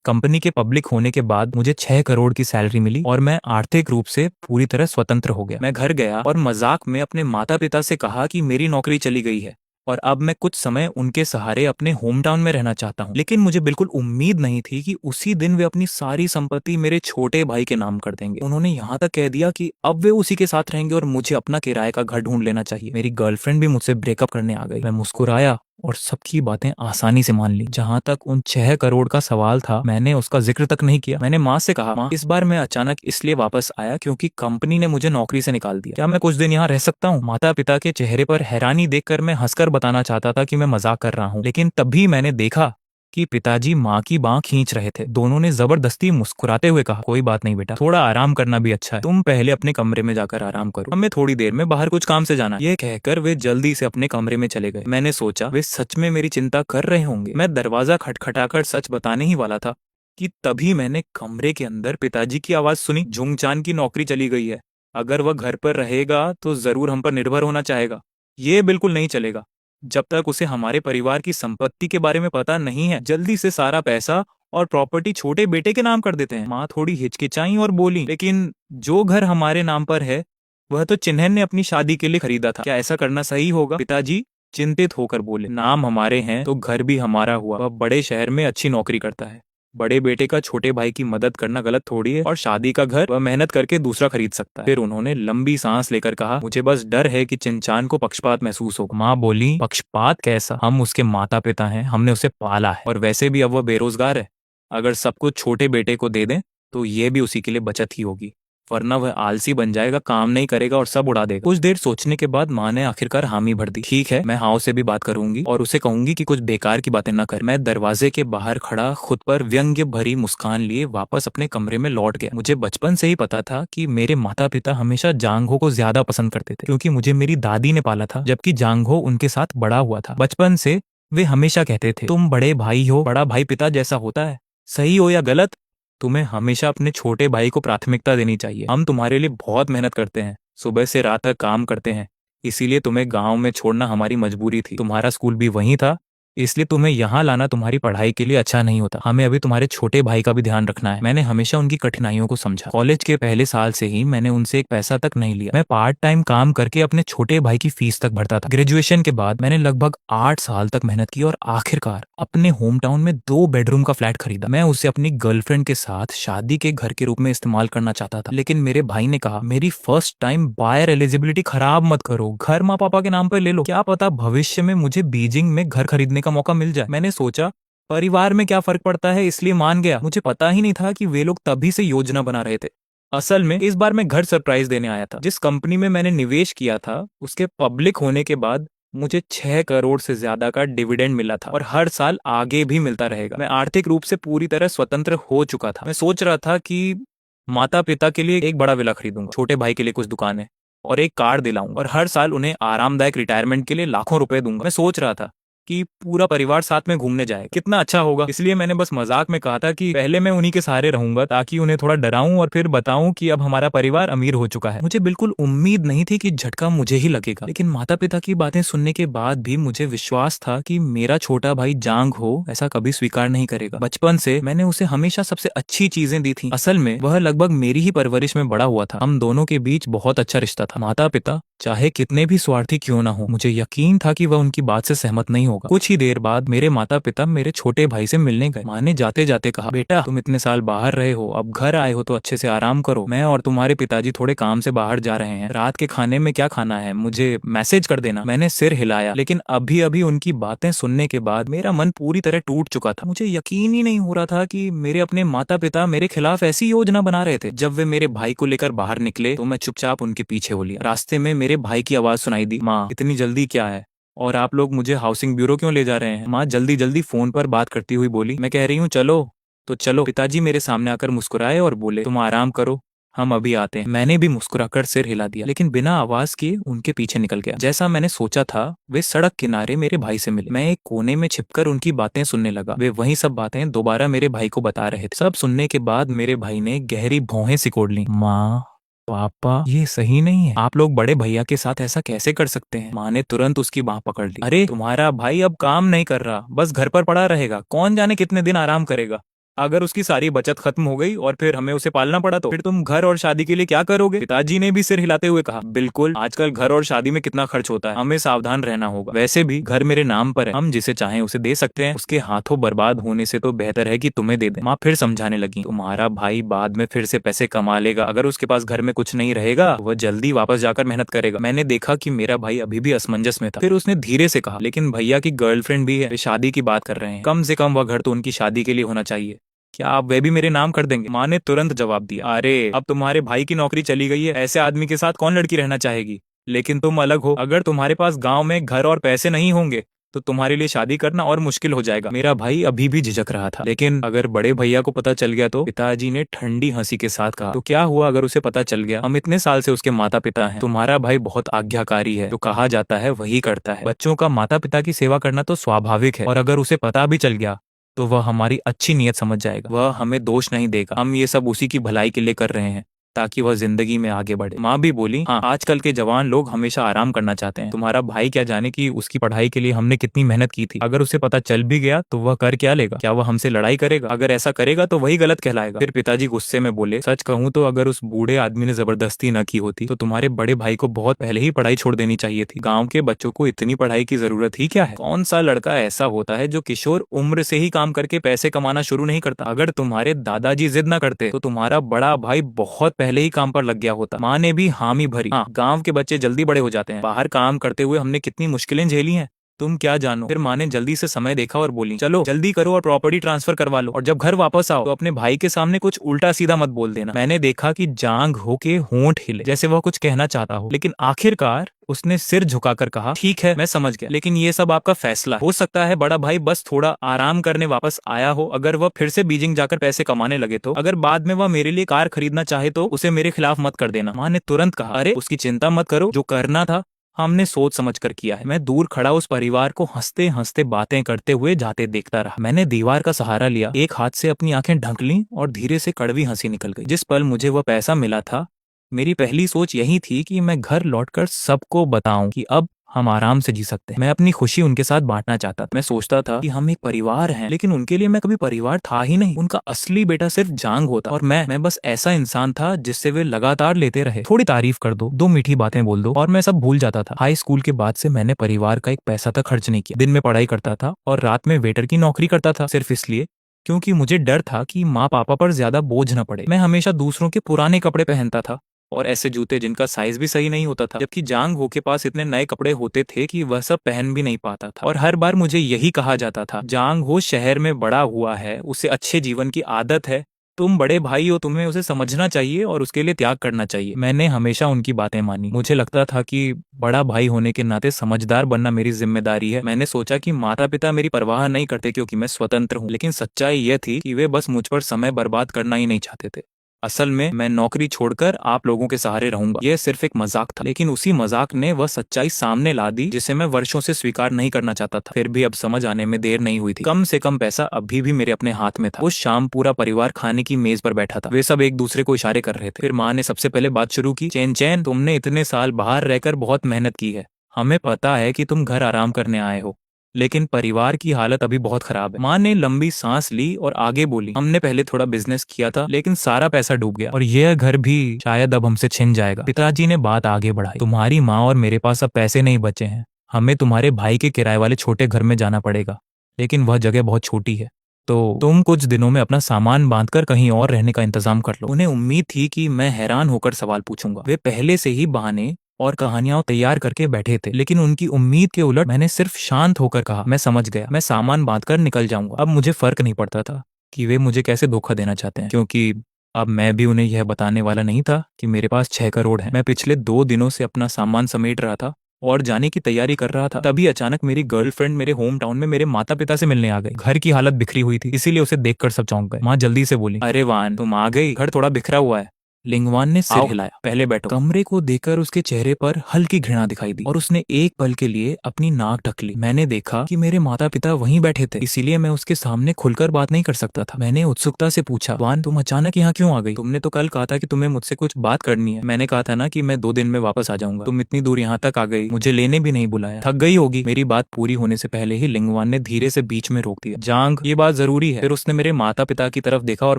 Company के public होने के बाद मुझे 6 करोड़ की सैलरी मिली और मैं आर्थिक रूप से पूरी तरह स्वतंत्र हो गया। मैं घर गया और मजाक में अपने माता पिता से कहा कि मेरी नौकरी चली गई है और अब मैं कुछ समय उनके सहारे अपने होम टाउन में रहना चाहता हूँ। लेकिन मुझे बिल्कुल उम्मीद नहीं थी कि उसी दिन वे अपनी सारी संपत्ति मेरे छोटे भाई के नाम कर देंगे। उन्होंने यहाँ तक कह दिया कि अब वे उसी के साथ रहेंगे और मुझे अपना किराए का घर ढूंढ लेना चाहिए। मेरी गर्लफ्रेंड भी मुझसे ब्रेकअप करने आ गई। मैं मुस्कुराया और सबकी बातें आसानी से मान ली। जहां तक उन 6 करोड़ का सवाल था, मैंने उसका जिक्र तक नहीं किया। मैंने माँ से कहा, माँ, इस बार मैं अचानक इसलिए वापस आया क्योंकि कंपनी ने मुझे नौकरी से निकाल दिया। क्या मैं कुछ दिन यहाँ रह सकता हूँ? माता पिता के चेहरे पर हैरानी देखकर मैं हंसकर बताना चाहता था कि मैं मजाक कर रहा हूँ, लेकिन तभी मैंने देखा कि पिताजी माँ की बांह खींच रहे थे। दोनों ने जबरदस्ती मुस्कुराते हुए कहा, कोई बात नहीं बेटा, थोड़ा आराम करना भी अच्छा है। तुम पहले अपने कमरे में जाकर आराम करो, हमें थोड़ी देर में बाहर कुछ काम से जाना है। ये कहकर वे जल्दी से अपने कमरे में चले गए। मैंने सोचा वे सच में मेरी चिंता कर रहे होंगे। मैं दरवाजा खटखटाकर सच बताने ही वाला था कि तभी मैंने कमरे के अंदर पिताजी की आवाज सुनी। जुंगचान की नौकरी चली गई है। अगर वह घर पर रहेगा तो जरूर हम पर निर्भर होना चाहेगा। ये बिल्कुल नहीं चलेगा जब तक उसे हमारे परिवार की संपत्ति के बारे में पता नहीं है। जल्दी से सारा पैसा और प्रॉपर्टी छोटे बेटे के नाम कर देते हैं। माँ थोड़ी हिचकिचाई और बोली, लेकिन जो घर हमारे नाम पर है वह तो चिन्हन ने अपनी शादी के लिए खरीदा था। क्या ऐसा करना सही होगा? पिताजी चिंतित होकर बोले, नाम हमारे हैं तो घर भी हमारा हुआ। वह बड़े शहर में अच्छी नौकरी करता है। बड़े बेटे का छोटे भाई की मदद करना गलत थोड़ी है, और शादी का घर वह मेहनत करके दूसरा खरीद सकता है। फिर उन्होंने लंबी सांस लेकर कहा, मुझे बस डर है कि चिंचान को पक्षपात महसूस होगा। माँ बोली, पक्षपात कैसा? हम उसके माता पिता हैं, हमने उसे पाला है, और वैसे भी अब वह बेरोजगार है। अगर सब कुछ छोटे बेटे को दे दें तो ये भी उसी के लिए बचत ही होगी, वरना वह आलसी बन जाएगा, काम नहीं करेगा और सब उड़ा देगा। कुछ देर सोचने के बाद माँ ने आखिरकार हामी भर दी। ठीक है, मैं हाउ से भी बात करूंगी और उसे कहूंगी कि कुछ बेकार की बातें न कर। मैं दरवाजे के बाहर खड़ा खुद पर व्यंग्य भरी मुस्कान लिए वापस अपने कमरे में लौट गया। मुझे बचपन से ही पता था कि मेरे माता पिता हमेशा जांघो को ज्यादा पसंद करते थे, क्योंकि मुझे मेरी दादी ने पाला था, जबकि जांघो उनके साथ बड़ा हुआ था। बचपन से वे हमेशा कहते थे, तुम बड़े भाई हो, बड़ा भाई पिता जैसा होता है। सही हो या गलत, तुम्हें हमेशा अपने छोटे भाई को प्राथमिकता देनी चाहिए। हम तुम्हारे लिए बहुत मेहनत करते हैं, सुबह से रात तक काम करते हैं, इसीलिए तुम्हें गांव में छोड़ना हमारी मजबूरी थी। तुम्हारा स्कूल भी वहीं था, इसलिए तुम्हें यहाँ लाना तुम्हारी पढ़ाई के लिए अच्छा नहीं होता। हमें अभी तुम्हारे छोटे भाई का भी ध्यान रखना है। मैंने हमेशा उनकी कठिनाइयों को समझा। कॉलेज के पहले साल से ही मैंने उनसे एक पैसा तक नहीं लिया। मैं पार्ट टाइम काम करके अपने छोटे भाई की फीस तक भरता था। ग्रेजुएशन के बाद मैंने लगभग 8 साल तक मेहनत की और आखिरकार अपने होम टाउन में 2 बेडरूम का फ्लैट खरीदा। मैं उसे अपनी गर्लफ्रेंड के साथ शादी के घर के रूप में इस्तेमाल करना चाहता था, लेकिन मेरे भाई ने कहा, मेरी फर्स्ट टाइम बायर एलिजिबिलिटी खराब मत करो, घर माँ पापा के नाम पर ले लो, क्या पता भविष्य में मुझे बीजिंग में घर खरीदने का मौका मिल जाए। मैंने सोचा परिवार में क्या फर्क पड़ता है, इसलिए मान गया। मुझे पता ही नहीं था कि वे लोग तभी से योजना बना रहे थे। असल में इस बार मैं घर सरप्राइज देने आया था। जिस कंपनी में मैंने निवेश किया था उसके पब्लिक होने के बाद मुझे 6 करोड़ से ज्यादा का डिविडेंड मिला था, और हर साल आगे भी मिलता रहेगा। मैं आर्थिक रूप से पूरी तरह स्वतंत्र हो चुका था। मैं सोच रहा था कि माता पिता के लिए एक बड़ा विला खरीदूंगा, छोटे भाई के लिए कुछ दुकानें और एक कार दिलाऊंगा, और हर साल उन्हें आरामदायक रिटायरमेंट के लिए लाखों रुपए दूंगा। मैं सोच रहा था कि पूरा परिवार साथ में घूमने जाए, कितना अच्छा होगा। इसलिए मैंने बस मजाक में कहा था कि पहले मैं उन्हीं के सहारे रहूंगा, ताकि उन्हें थोड़ा डराऊं और फिर बताऊं कि अब हमारा परिवार अमीर हो चुका है। मुझे बिल्कुल उम्मीद नहीं थी कि झटका मुझे ही लगेगा, लेकिन माता पिता की बातें सुनने के बाद भी मुझे विश्वास था कि मेरा छोटा भाई जांग हो ऐसा कभी स्वीकार नहीं करेगा। बचपन से मैंने उसे हमेशा सबसे अच्छी चीजें दी थी। असल में वह लगभग मेरी ही परवरिश में बड़ा हुआ था। हम दोनों के बीच बहुत अच्छा रिश्ता था। माता पिता चाहे कितने भी स्वार्थी क्यों ना हो, मुझे यकीन था कि वह उनकी बात से सहमत नहीं होगा। कुछ ही देर बाद मेरे माता पिता मेरे छोटे भाई से मिलने गए। माँ ने जाते जाते कहा, बेटा तुम इतने साल बाहर रहे हो, अब घर आए हो तो अच्छे से आराम करो। मैं और तुम्हारे पिताजी थोड़े काम से बाहर जा रहे हैं, रात के खाने में क्या खाना है मुझे मैसेज कर देना। मैंने सिर हिलाया, लेकिन अभी अभी उनकी बातें सुनने के बाद मेरा मन पूरी तरह टूट चुका था। मुझे यकीन ही नहीं हो रहा था कि मेरे अपने माता पिता मेरे खिलाफ ऐसी योजना बना रहे थे। जब वे मेरे भाई को लेकर बाहर निकले तो मैं चुपचाप उनके पीछे हो लिया। रास्ते में मेरे भाई की आवाज सुनाई दी, माँ इतनी जल्दी क्या है, और आप लोग मुझे हाउसिंग ब्यूरो क्यों ले जा रहे हैं? माँ जल्दी जल्दी फोन पर बात करती हुई बोली, मैं कह रही हूँ चलो तो चलो। पिताजी मेरे सामने आकर मुस्कुराए और बोले, तुम आराम करो, हम अभी आते हैं। मैंने भी मुस्कुराकर सिर हिला दिया, लेकिन बिना आवाज किए उनके पीछे निकल गया। जैसा मैंने सोचा था, वे सड़क किनारे मेरे भाई से मिले। मैं एक कोने में छिपकर उनकी बातें सुनने लगा। वे वही सब बातें दोबारा मेरे भाई को बता रहे थे। सब सुनने के बाद मेरे भाई ने गहरी भौहें सिकोड़ ली। माँ पापा ये सही नहीं है, आप लोग बड़े भैया के साथ ऐसा कैसे कर सकते हैं? माँ ने तुरंत उसकी बाह पकड़ ली। अरे तुम्हारा भाई अब काम नहीं कर रहा, बस घर पर पड़ा रहेगा, कौन जाने कितने दिन आराम करेगा। अगर उसकी सारी बचत खत्म हो गई और फिर हमें उसे पालना पड़ा तो फिर तुम घर और शादी के लिए क्या करोगे? पिताजी ने भी सिर हिलाते हुए कहा, बिल्कुल, आजकल घर और शादी में कितना खर्च होता है, हमें सावधान रहना होगा। वैसे भी घर मेरे नाम पर है, हम जिसे चाहें उसे दे सकते हैं, उसके हाथों बर्बाद होने से तो बेहतर है कि तुम्हें दे दें। माँ फिर समझाने लगी, तुम्हारा भाई बाद में फिर से पैसे कमा लेगा, अगर उसके पास घर में कुछ नहीं रहेगा वह जल्दी वापस जाकर मेहनत करेगा। मैंने देखा कि मेरा भाई अभी भी असमंजस में था। फिर उसने धीरे से कहा, लेकिन भैया की गर्लफ्रेंड भी है, वे शादी की बात कर रहे हैं, कम से कम वह घर तो उनकी शादी के लिए होना चाहिए। क्या आप वे भी मेरे नाम कर देंगे? माँ ने तुरंत जवाब दिया, अरे अब तुम्हारे भाई की नौकरी चली गई है, ऐसे आदमी के साथ कौन लड़की रहना चाहेगी? लेकिन तुम अलग हो, अगर तुम्हारे पास गांव में घर और पैसे नहीं होंगे तो तुम्हारे लिए शादी करना और मुश्किल हो जाएगा। मेरा भाई अभी भी झिझक रहा था, लेकिन अगर बड़े भैया को पता चल गया तो? पिताजी ने ठंडी हंसी के साथ कहा, तो क्या हुआ अगर उसे पता चल गया? हम इतने साल से उसके माता पिता हैं। तुम्हारा भाई बहुत आज्ञाकारी है, जो कहा जाता है वही करता है। बच्चों का माता पिता की सेवा करना तो स्वाभाविक है, और अगर उसे पता भी चल गया तो वह हमारी अच्छी नीयत समझ जाएगा, वह हमें दोष नहीं देगा। हम ये सब उसी की भलाई के लिए कर रहे हैं ताकि वह जिंदगी में आगे बढ़े। माँ भी बोली, हाँ, आजकल के जवान लोग हमेशा आराम करना चाहते हैं। तुम्हारा भाई क्या जाने कि उसकी पढ़ाई के लिए हमने कितनी मेहनत की थी। अगर उसे पता चल भी गया तो वह कर क्या लेगा? क्या वह हमसे लड़ाई करेगा? अगर ऐसा करेगा तो वही गलत कहलाएगा। फिर पिताजी गुस्से में बोले, सच कहूँ तो अगर उस बूढ़े आदमी ने जबरदस्ती न की होती तो तुम्हारे बड़े भाई को बहुत पहले ही पढ़ाई छोड़ देनी चाहिए थी। गाँव के बच्चों को इतनी पढ़ाई की जरूरत ही क्या है? कौन सा लड़का ऐसा होता है जो किशोर उम्र से ही काम करके पैसे कमाना शुरू नहीं करता? अगर तुम्हारे दादाजी जिद न करते तो तुम्हारा बड़ा भाई बहुत पहले ही काम पर लग गया होता। माँ ने भी हामी भरी, हाँ, गांव के बच्चे जल्दी बड़े हो जाते हैं, बाहर काम करते हुए हमने कितनी मुश्किलें झेली हैं, तुम क्या जानो। फिर माँ ने जल्दी से समय देखा और बोली, चलो जल्दी करो और प्रॉपर्टी ट्रांसफर करवा लो, और जब घर वापस आओ तो अपने भाई के सामने कुछ उल्टा सीधा मत बोल देना। मैंने देखा कि जांग होके होंठ हिले, जैसे वह कुछ कहना चाहता हो, लेकिन आखिरकार उसने सिर झुकाकर कहा, ठीक है, मैं समझ गया, लेकिन ये सब आपका फैसला। हो सकता है बड़ा भाई बस थोड़ा आराम करने वापस आया हो, अगर वह फिर से बीजिंग जाकर पैसे कमाने लगे तो, अगर बाद में वह मेरे लिए कार खरीदना चाहे तो उसे मेरे खिलाफ मत कर देना। माँ ने तुरंत कहा, अरे उसकी चिंता मत करो, जो करना था हमने सोच समझ कर किया है। मैं दूर खड़ा उस परिवार को हंसते हंसते बातें करते हुए जाते देखता रहा। मैंने दीवार का सहारा लिया, एक हाथ से अपनी आंखें ढक लीं और धीरे से कड़वी हंसी निकल गई। जिस पल मुझे वह पैसा मिला था, मेरी पहली सोच यही थी कि मैं घर लौटकर सबको बताऊं कि अब हम आराम से जी सकते हैं। मैं अपनी खुशी उनके साथ बांटना चाहता था। मैं सोचता था कि हम एक परिवार हैं, लेकिन उनके लिए मैं कभी परिवार था ही नहीं। उनका असली बेटा सिर्फ जांग होता, और मैं बस ऐसा इंसान था जिससे वे लगातार लेते रहे। थोड़ी तारीफ कर दो, दो मीठी बातें बोल दो, और मैं सब भूल जाता था। हाई स्कूल के बाद से मैंने परिवार का एक पैसा तक खर्च नहीं किया। दिन में पढ़ाई करता था और रात में वेटर की नौकरी करता था, सिर्फ इसलिए क्योंकि मुझे डर था कि माँ पापा पर ज्यादा बोझ न पड़े। मैं हमेशा दूसरों के पुराने कपड़े पहनता था और ऐसे जूते जिनका साइज भी सही नहीं होता था, जबकि जांग हो के पास इतने नए कपड़े होते थे कि वह सब पहन भी नहीं पाता था। और हर बार मुझे यही कहा जाता था, जांग हो शहर में बड़ा हुआ है, उसे अच्छे जीवन की आदत है, तुम बड़े भाई हो, तुम्हें उसे समझना चाहिए और उसके लिए त्याग करना चाहिए। मैंने हमेशा उनकी बातें मानी। मुझे लगता था कि बड़ा भाई होने के नाते समझदार बनना मेरी जिम्मेदारी है। मैंने सोचा कि माता पिता मेरी परवाह नहीं करते क्योंकि मैं स्वतंत्र हूँ, लेकिन सच्चाई यह थी कि वे बस मुझ पर समय बर्बाद करना ही नहीं चाहते थे। असल में मैं नौकरी छोड़कर आप लोगों के सहारे रहूंगा, यह सिर्फ एक मजाक था। लेकिन उसी मजाक ने वह सच्चाई सामने ला दी जिसे मैं वर्षों से स्वीकार नहीं करना चाहता था। फिर भी अब समझ आने में देर नहीं हुई थी। कम से कम पैसा अभी भी मेरे अपने हाथ में था। उस शाम पूरा परिवार खाने की मेज पर बैठा था। वे सब एक दूसरे को इशारे कर रहे थे। फिर माँ ने सबसे पहले बात शुरू की, चैन चैन, तुमने इतने साल बाहर रहकर बहुत मेहनत की है, हमें पता है कि तुम घर आराम करने आए हो, लेकिन परिवार की हालत अभी बहुत खराब है। माँ ने लंबी सांस ली और आगे बोली, हमने पहले थोड़ा बिजनेस किया था, लेकिन सारा पैसा डूब गया और यह घर भी शायद अब हमसे छिन जाएगा। पिताजी ने बात आगे बढ़ाई, तुम्हारी माँ और मेरे पास अब पैसे नहीं बचे हैं, हमें तुम्हारे भाई के किराए वाले छोटे घर में जाना पड़ेगा, लेकिन वह जगह बहुत छोटी है, तो तुम कुछ दिनों में अपना सामान बांधकर कहीं और रहने का इंतजाम कर लो। उन्हें उम्मीद थी कि मैं हैरान होकर सवाल पूछूंगा। वे पहले से ही बहाने और कहानियां तैयार करके बैठे थे, लेकिन उनकी उम्मीद के उलट मैंने सिर्फ शांत होकर कहा, मैं समझ गया, मैं सामान बांधकर निकल जाऊंगा। अब मुझे फर्क नहीं पड़ता था कि वे मुझे कैसे धोखा देना चाहते हैं, क्योंकि अब मैं भी उन्हें यह बताने वाला नहीं था कि मेरे पास 6 करोड़ है। मैं पिछले 2 दिनों से अपना सामान समेट रहा था और जाने की तैयारी कर रहा था। तभी अचानक मेरी गर्लफ्रेंड मेरे होम टाउन में मेरे माता पिता से मिलने आ गई। घर की हालत बिखरी हुई थी, इसीलिए उसे देखकर सब चौंक गए। माँ जल्दी से बोली, अरे वान, तुम आ गई, घर थोड़ा बिखरा हुआ है, लिंगवान ने सिर हिलाया। पहले बैठो। कमरे को देखकर उसके चेहरे पर हल्की घृणा दिखाई दी और उसने एक पल के लिए अपनी नाक ढक ली। मैंने देखा कि मेरे माता पिता वहीं बैठे थे, इसीलिए मैं उसके सामने खुलकर बात नहीं कर सकता था। मैंने उत्सुकता से पूछा, वान तुम अचानक यहाँ क्यों आ गई? तुमने तो कल कहा था कि तुम्हें मुझसे कुछ बात करनी है। मैंने कहा था ना कि मैं 2 दिन में वापस आ जाऊंगा। तुम इतनी दूर यहाँ तक आ गई, मुझे लेने भी नहीं बुलाया। थक गई होगी। मेरी बात पूरी होने से पहले ही लिंगवान ने धीरे से बीच में रोक दिया। जांग, ये बात जरूरी है। फिर उसने मेरे माता पिता की तरफ देखा और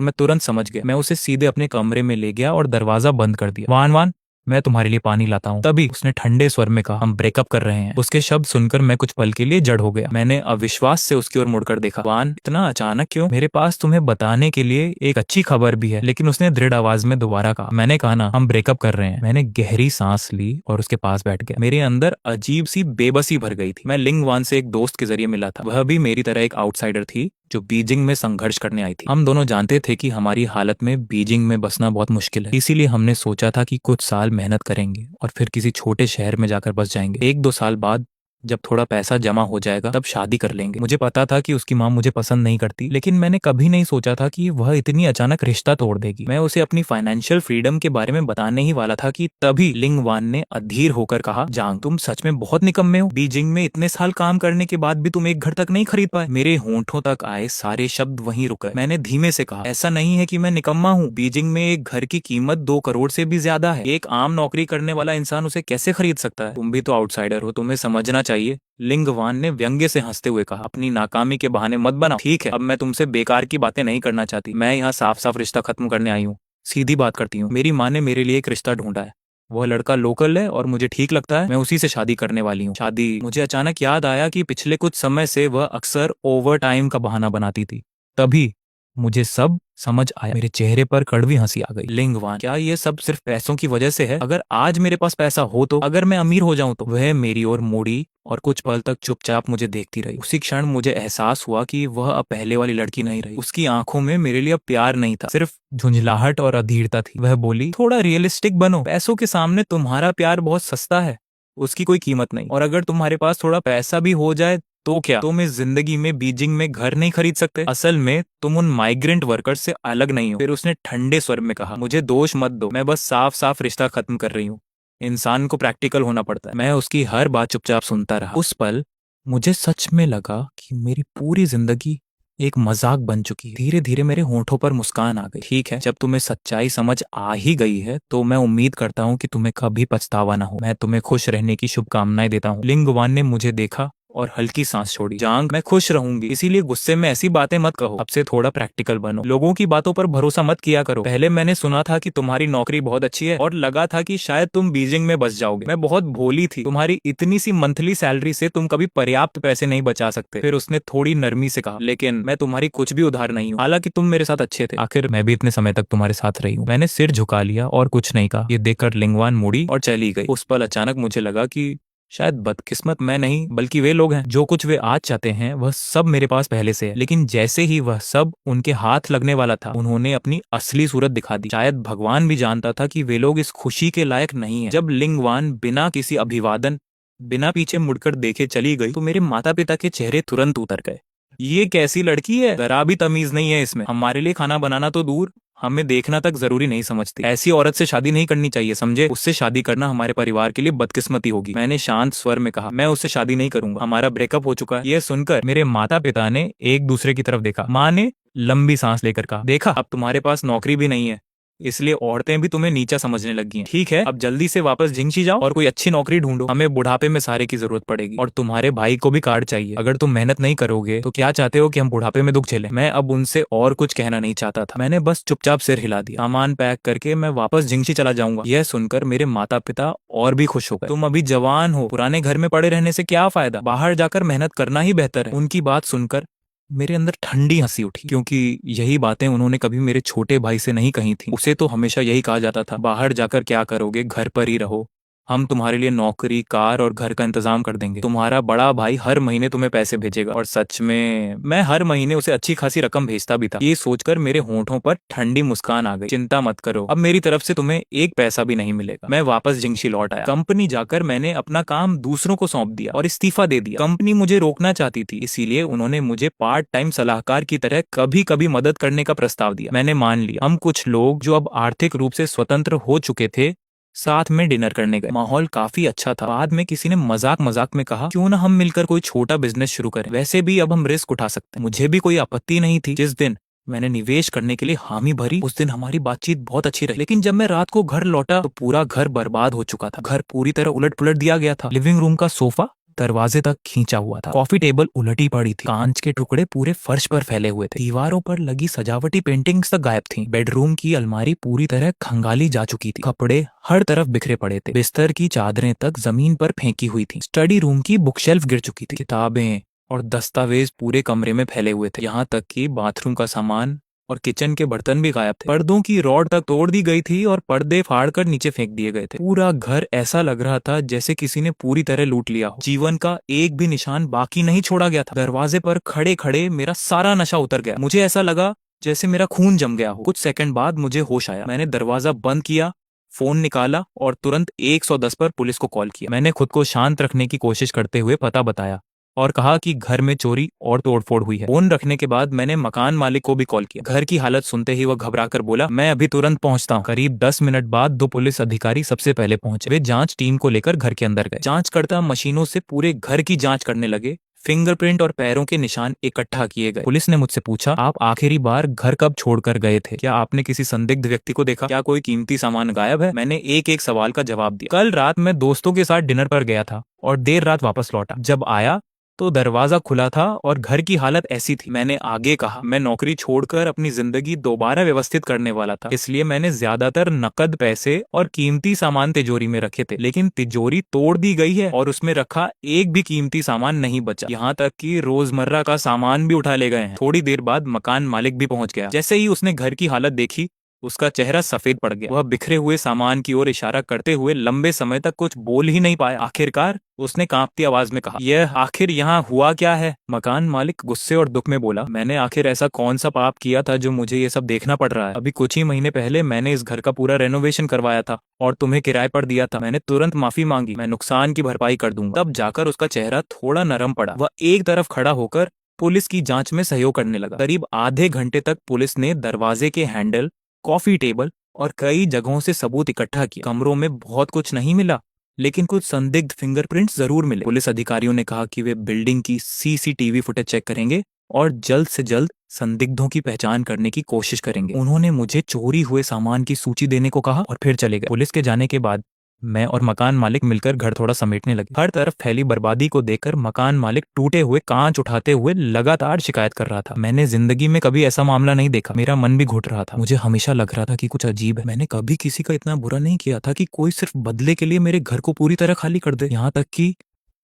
मैं तुरंत समझ गया। मैं उसे सीधे अपने कमरे में ले गया और दरवाजा बंद कर दिया। वान वान, मैं तुम्हारे लिए पानी लाता हूँ। तभी उसने ठंडे स्वर में कहा, हम ब्रेकअप कर रहे हैं। उसके शब्द सुनकर मैं कुछ पल के लिए जड़ हो गया। मैंने अविश्वास से उसकी ओर मुड़कर देखा। वान, इतना अचानक क्यों? मेरे पास तुम्हें बताने के लिए एक अच्छी खबर भी है। लेकिन उसने दृढ़ आवाज में दोबारा कहा। मैंने कहा ना, हम ब्रेकअप कर रहे हैं। मैंने गहरी सांस ली और उसके पास बैठ गया। मेरे अंदर अजीब सी बेबसी भर गई थी। मैं लिंगवान से एक दोस्त के जरिए मिला था। वह भी मेरी तरह एक आउटसाइडर थी जो बीजिंग में संघर्ष करने आई थी। हम दोनों जानते थे कि हमारी हालत में बीजिंग में बसना बहुत मुश्किल है, इसीलिए हमने सोचा था कि कुछ साल मेहनत करेंगे और फिर किसी छोटे शहर में जाकर बस जाएंगे। 1-2 साल बाद जब थोड़ा पैसा जमा हो जाएगा तब शादी कर लेंगे। मुझे पता था कि उसकी माँ मुझे पसंद नहीं करती, लेकिन मैंने कभी नहीं सोचा था कि वह इतनी अचानक रिश्ता तोड़ देगी। मैं उसे अपनी फाइनेंशियल फ्रीडम के बारे में बताने ही वाला था कि तभी लिंगवान ने अधीर होकर कहा, जांग तुम सच में बहुत निकम्मे हो। बीजिंग में इतने साल काम करने के बाद भी तुम एक घर तक नहीं खरीद पाए। मेरे होंठों तक आए सारे शब्द वहीं रुक गए। मैंने धीमे से कहा, ऐसा नहीं है कि मैं निकम्मा हूँ। बीजिंग में एक घर की कीमत 2 करोड़ से भी ज्यादा है। एक आम नौकरी करने वाला इंसान उसे कैसे खरीद सकता है? तुम भी तो आउटसाइडर हो, तुम्हें समझना चाहिए। लिंगवान ने व्यंग्य से हंसते हुए कहा, अपनी नाकामी के बहाने मत बनाओ। ठीक है, अब मैं तुमसे बेकार की बातें नहीं करना चाहती। मैं यहाँ साफ साफ रिश्ता खत्म करने आई हूँ। सीधी बात करती हूँ। मेरी माँ ने मेरे लिए एक रिश्ता ढूंढा है। वह लड़का लोकल है और मुझे ठीक लगता है। मैं उसी से शादी करने वाली हूँ। शादी? मुझे अचानक याद आया कि पिछले कुछ समय से वह अक्सर ओवर टाइम का बहाना बनाती थी। तभी मुझे सब समझ आया। मेरे चेहरे पर कड़वी हंसी आ गई। लिंगवान, क्या ये सब सिर्फ पैसों की वजह से है? अगर आज मेरे पास पैसा हो तो, अगर मैं अमीर हो जाऊं तो? वह मेरी ओर मुड़ी और कुछ पल तक चुपचाप मुझे देखती रही। उसी क्षण मुझे एहसास हुआ कि वह अब पहले वाली लड़की नहीं रही। उसकी आंखों में मेरे लिए अब प्यार नहीं था, सिर्फ झुंझलाहट और अधीरता थी। वह बोली, थोड़ा रियलिस्टिक बनो। पैसों के सामने तुम्हारा प्यार बहुत सस्ता है, उसकी कोई कीमत नहीं। और अगर तुम्हारे पास थोड़ा पैसा भी हो जाए तो क्या तुम इस जिंदगी में बीजिंग में घर नहीं खरीद सकते? असल में तुम उन माइग्रेंट वर्कर्स से अलग नहीं हो। फिर उसने ठंडे स्वर में कहा, मुझे दोष मत दो, मैं बस साफ साफ रिश्ता खत्म कर रही हूँ। इंसान को प्रैक्टिकल होना पड़ता है। मैं उसकी हर बात चुपचाप सुनता रहा। उस पल मुझे सच में लगा कि मेरी पूरी जिंदगी एक मजाक बन चुकी है। धीरे धीरे मेरे होंठों पर मुस्कान आ गई। ठीक है, जब तुम्हें सच्चाई समझ आ ही गई है तो मैं उम्मीद करता हूँ कि तुम्हें कभी पछतावा ना हो। मैं तुम्हें खुश रहने की शुभकामनाएं देता हूँ। लिंगवान ने मुझे देखा और हल्की सांस छोड़ी। जांग, मैं खुश रहूंगी, इसीलिए गुस्से में ऐसी बातें मत कहो। अब से थोड़ा प्रैक्टिकल बनो। लोगों की बातों पर भरोसा मत किया करो। पहले मैंने सुना था कि तुम्हारी नौकरी बहुत अच्छी है और लगा था कि शायद तुम बीजिंग में बस जाओगे। मैं बहुत भोली थी। तुम्हारी इतनी सी मंथली सैलरी से तुम कभी पर्याप्त पैसे नहीं बचा सकते। फिर उसने थोड़ी नरमी से कहा, लेकिन मैं तुम्हारी कुछ भी उधार नहीं हूँ। हालांकि तुम मेरे साथ अच्छे थे। आखिर मैं भी इतने समय तक तुम्हारे साथ रही हूँ। मैंने सिर झुका लिया और कुछ नहीं कहा। ये देखकर लिंगवान मुड़ी और चली गई। उस पल अचानक मुझे लगा कि शायद बदकिस्मत मैं नहीं बल्कि वे लोग हैं। जो कुछ वे आज चाहते हैं वह सब मेरे पास पहले से है, लेकिन जैसे ही वह सब उनके हाथ लगने वाला था उन्होंने अपनी असली सूरत दिखा दी। शायद भगवान भी जानता था कि वे लोग इस खुशी के लायक नहीं है। जब लिंगवान बिना किसी अभिवादन, बिना पीछे मुड़कर देखे चली गई तो मेरे माता पिता के चेहरे तुरंत उतर गए। ये कैसी लड़की है, जरा भी तमीज नहीं है इसमें। हमारे लिए खाना बनाना तो दूर, हमें देखना तक जरूरी नहीं समझती। ऐसी औरत से शादी नहीं करनी चाहिए, समझे? उससे शादी करना हमारे परिवार के लिए बदकिस्मती होगी। मैंने शांत स्वर में कहा, मैं उससे शादी नहीं करूंगा, हमारा ब्रेकअप हो चुका है। यह सुनकर मेरे माता पिता ने एक दूसरे की तरफ देखा। माँ ने लंबी सांस लेकर कहा, देखा, अब तुम्हारे पास नौकरी भी नहीं है, इसलिए औरतें भी तुम्हें नीचा समझने लगी हैं। ठीक है, अब जल्दी से वापस झिंगची जाओ और कोई अच्छी नौकरी ढूंढो। हमें बुढ़ापे में सहारे की जरूरत पड़ेगी और तुम्हारे भाई को भी कार्ड चाहिए। अगर तुम मेहनत नहीं करोगे तो क्या चाहते हो कि हम बुढ़ापे में दुख झेलें? मैं अब उनसे और कुछ कहना नहीं चाहता था। मैंने बस चुपचाप सिर हिला दिया। सामान पैक करके मैं वापस झिंगची चला जाऊंगा। यह सुनकर मेरे माता पिता और भी खुश हो गए। तुम अभी जवान हो, पुराने घर में पड़े रहने से क्या फायदा, बाहर जाकर मेहनत करना ही बेहतर है। उनकी बात सुनकर मेरे अंदर ठंडी हंसी उठी, क्योंकि यही बातें उन्होंने कभी मेरे छोटे भाई से नहीं कही थी। उसे तो हमेशा यही कहा जाता था, बाहर जाकर क्या करोगे, घर पर ही रहो, हम तुम्हारे लिए नौकरी, कार और घर का इंतजाम कर देंगे। तुम्हारा बड़ा भाई हर महीने तुम्हें पैसे भेजेगा। और सच में मैं हर महीने उसे अच्छी खासी रकम भेजता भी था। ये सोचकर मेरे होंठों पर ठंडी मुस्कान आ गई। चिंता मत करो, अब मेरी तरफ से तुम्हें एक पैसा भी नहीं मिलेगा। मैं वापस जिंगशी लौट आया। कंपनी जाकर मैंने अपना काम दूसरों को सौंप दिया और इस्तीफा दे दिया। कंपनी मुझे रोकना चाहती थी, इसीलिए उन्होंने मुझे पार्ट टाइम सलाहकार की तरह कभी कभी मदद करने का प्रस्ताव दिया। मैंने मान लिया। हम कुछ लोग जो अब आर्थिक रूप से स्वतंत्र हो चुके थे साथ में डिनर करने गए। माहौल काफी अच्छा था। बाद में किसी ने मजाक मजाक में कहा, क्यों ना हम मिलकर कोई छोटा बिजनेस शुरू करें, वैसे भी अब हम रिस्क उठा सकते हैं। मुझे भी कोई आपत्ति नहीं थी। जिस दिन मैंने निवेश करने के लिए हामी भरी उस दिन हमारी बातचीत बहुत अच्छी रही। लेकिन जब मैं रात को घर लौटा तो पूरा घर बर्बाद हो चुका था। घर पूरी तरह उलट पुलट दिया गया था। लिविंग रूम का सोफा दरवाजे तक खींचा हुआ था। कॉफी टेबल उलटी पड़ी थी। कांच के टुकड़े पूरे फर्श पर फैले हुए थे। दीवारों पर लगी सजावटी पेंटिंग्स तक गायब थी। बेडरूम की अलमारी पूरी तरह खंगाली जा चुकी थी। कपड़े हर तरफ बिखरे पड़े थे। बिस्तर की चादरें तक जमीन पर फेंकी हुई थी। स्टडी रूम की बुकशेल्फ गिर चुकी थी। किताबें और दस्तावेज पूरे कमरे में फैले हुए थे। यहाँ तक कि बाथरूम का सामान और किचन के बर्तन भी गायब थे। पर्दों की रॉड तक तोड़ दी गई थी और पर्दे फाड़कर नीचे फेंक दिए गए थे। पूरा घर ऐसा लग रहा था जैसे किसी ने पूरी तरह लूट लिया हो। जीवन का एक भी निशान बाकी नहीं छोड़ा गया था। दरवाजे पर खड़े खड़े मेरा सारा नशा उतर गया। मुझे ऐसा लगा जैसे मेरा खून जम गया हो। कुछ सेकंड बाद मुझे होश आया। मैंने दरवाजा बंद किया, फोन निकाला और तुरंत 110 पर पुलिस को कॉल किया। मैंने खुद को शांत रखने की कोशिश करते हुए पता बताया और कहा कि घर में चोरी और तोड़फोड़ हुई है। फोन रखने के बाद मैंने मकान मालिक को भी कॉल किया। घर की हालत सुनते ही वह घबराकर बोला, मैं अभी तुरंत पहुंचता हूं। करीब 10 मिनट बाद 2 पुलिस अधिकारी सबसे पहले पहुंचे। वे जांच टीम को लेकर घर के अंदर गए। जांचकर्ता मशीनों से पूरे घर की जांच करने लगे। फिंगरप्रिंट और पैरों के निशान इकट्ठा किए गए। पुलिस ने मुझसे पूछा, आप आखिरी बार घर कब छोड़कर गए थे? क्या आपने किसी संदिग्ध व्यक्ति को देखा? क्या कोई कीमती सामान गायब है? मैंने एक एक सवाल का जवाब दिया। कल रात मैं दोस्तों के साथ डिनर पर गया था और देर रात वापस लौटा। जब आया तो दरवाजा खुला था और घर की हालत ऐसी थी। मैंने आगे कहा, मैं नौकरी छोड़कर अपनी जिंदगी दोबारा व्यवस्थित करने वाला था, इसलिए मैंने ज्यादातर नकद पैसे और कीमती सामान तिजोरी में रखे थे। लेकिन तिजोरी तोड़ दी गई है और उसमें रखा एक भी कीमती सामान नहीं बचा। यहाँ तक कि रोजमर्रा का सामान भी उठा ले गए हैं। थोड़ी देर बाद मकान मालिक भी पहुंच गया। जैसे ही उसने घर की हालत देखी, उसका चेहरा सफेद पड़ गया। वह बिखरे हुए सामान की ओर इशारा करते हुए लंबे समय तक कुछ बोल ही नहीं पाया। आखिरकार उसने कांपती आवाज में कहा, यह आखिर यहाँ हुआ क्या है? मकान मालिक गुस्से और दुख में बोला, मैंने आखिर ऐसा कौन सा पाप किया था जो मुझे ये सब देखना पड़ रहा है? अभी कुछ ही महीने पहले मैंने इस घर का पूरा रेनोवेशन करवाया था और तुम्हें किराए पर दिया था। मैंने तुरंत माफी मांगी, मैं नुकसान की भरपाई कर दूंगा। तब जाकर उसका चेहरा थोड़ा नरम पड़ा। वह एक तरफ खड़ा होकर पुलिस की जांच में सहयोग करने लगा। करीब आधे घंटे तक पुलिस ने दरवाजे के हैंडल, कॉफी टेबल और कई जगहों से सबूत इकट्ठा किया। कमरों में बहुत कुछ नहीं मिला, लेकिन कुछ संदिग्ध फिंगरप्रिंट्स जरूर मिले। पुलिस अधिकारियों ने कहा कि वे बिल्डिंग की सीसीटीवी फुटेज चेक करेंगे और जल्द से जल्द संदिग्धों की पहचान करने की कोशिश करेंगे। उन्होंने मुझे चोरी हुए सामान की सूची देने को कहा और फिर चले गए। पुलिस के जाने के बाद मैं और मकान मालिक मिलकर घर थोड़ा समेटने लगे। हर तरफ फैली बर्बादी को देखकर मकान मालिक टूटे हुए कांच उठाते हुए लगातार शिकायत कर रहा था। मैंने जिंदगी में कभी ऐसा मामला नहीं देखा। मेरा मन भी घुट रहा था। मुझे हमेशा लग रहा था कि कुछ अजीब है। मैंने कभी किसी का इतना बुरा नहीं किया था कि कोई सिर्फ बदले के लिए मेरे घर को पूरी तरह खाली कर दे। यहाँ तक कि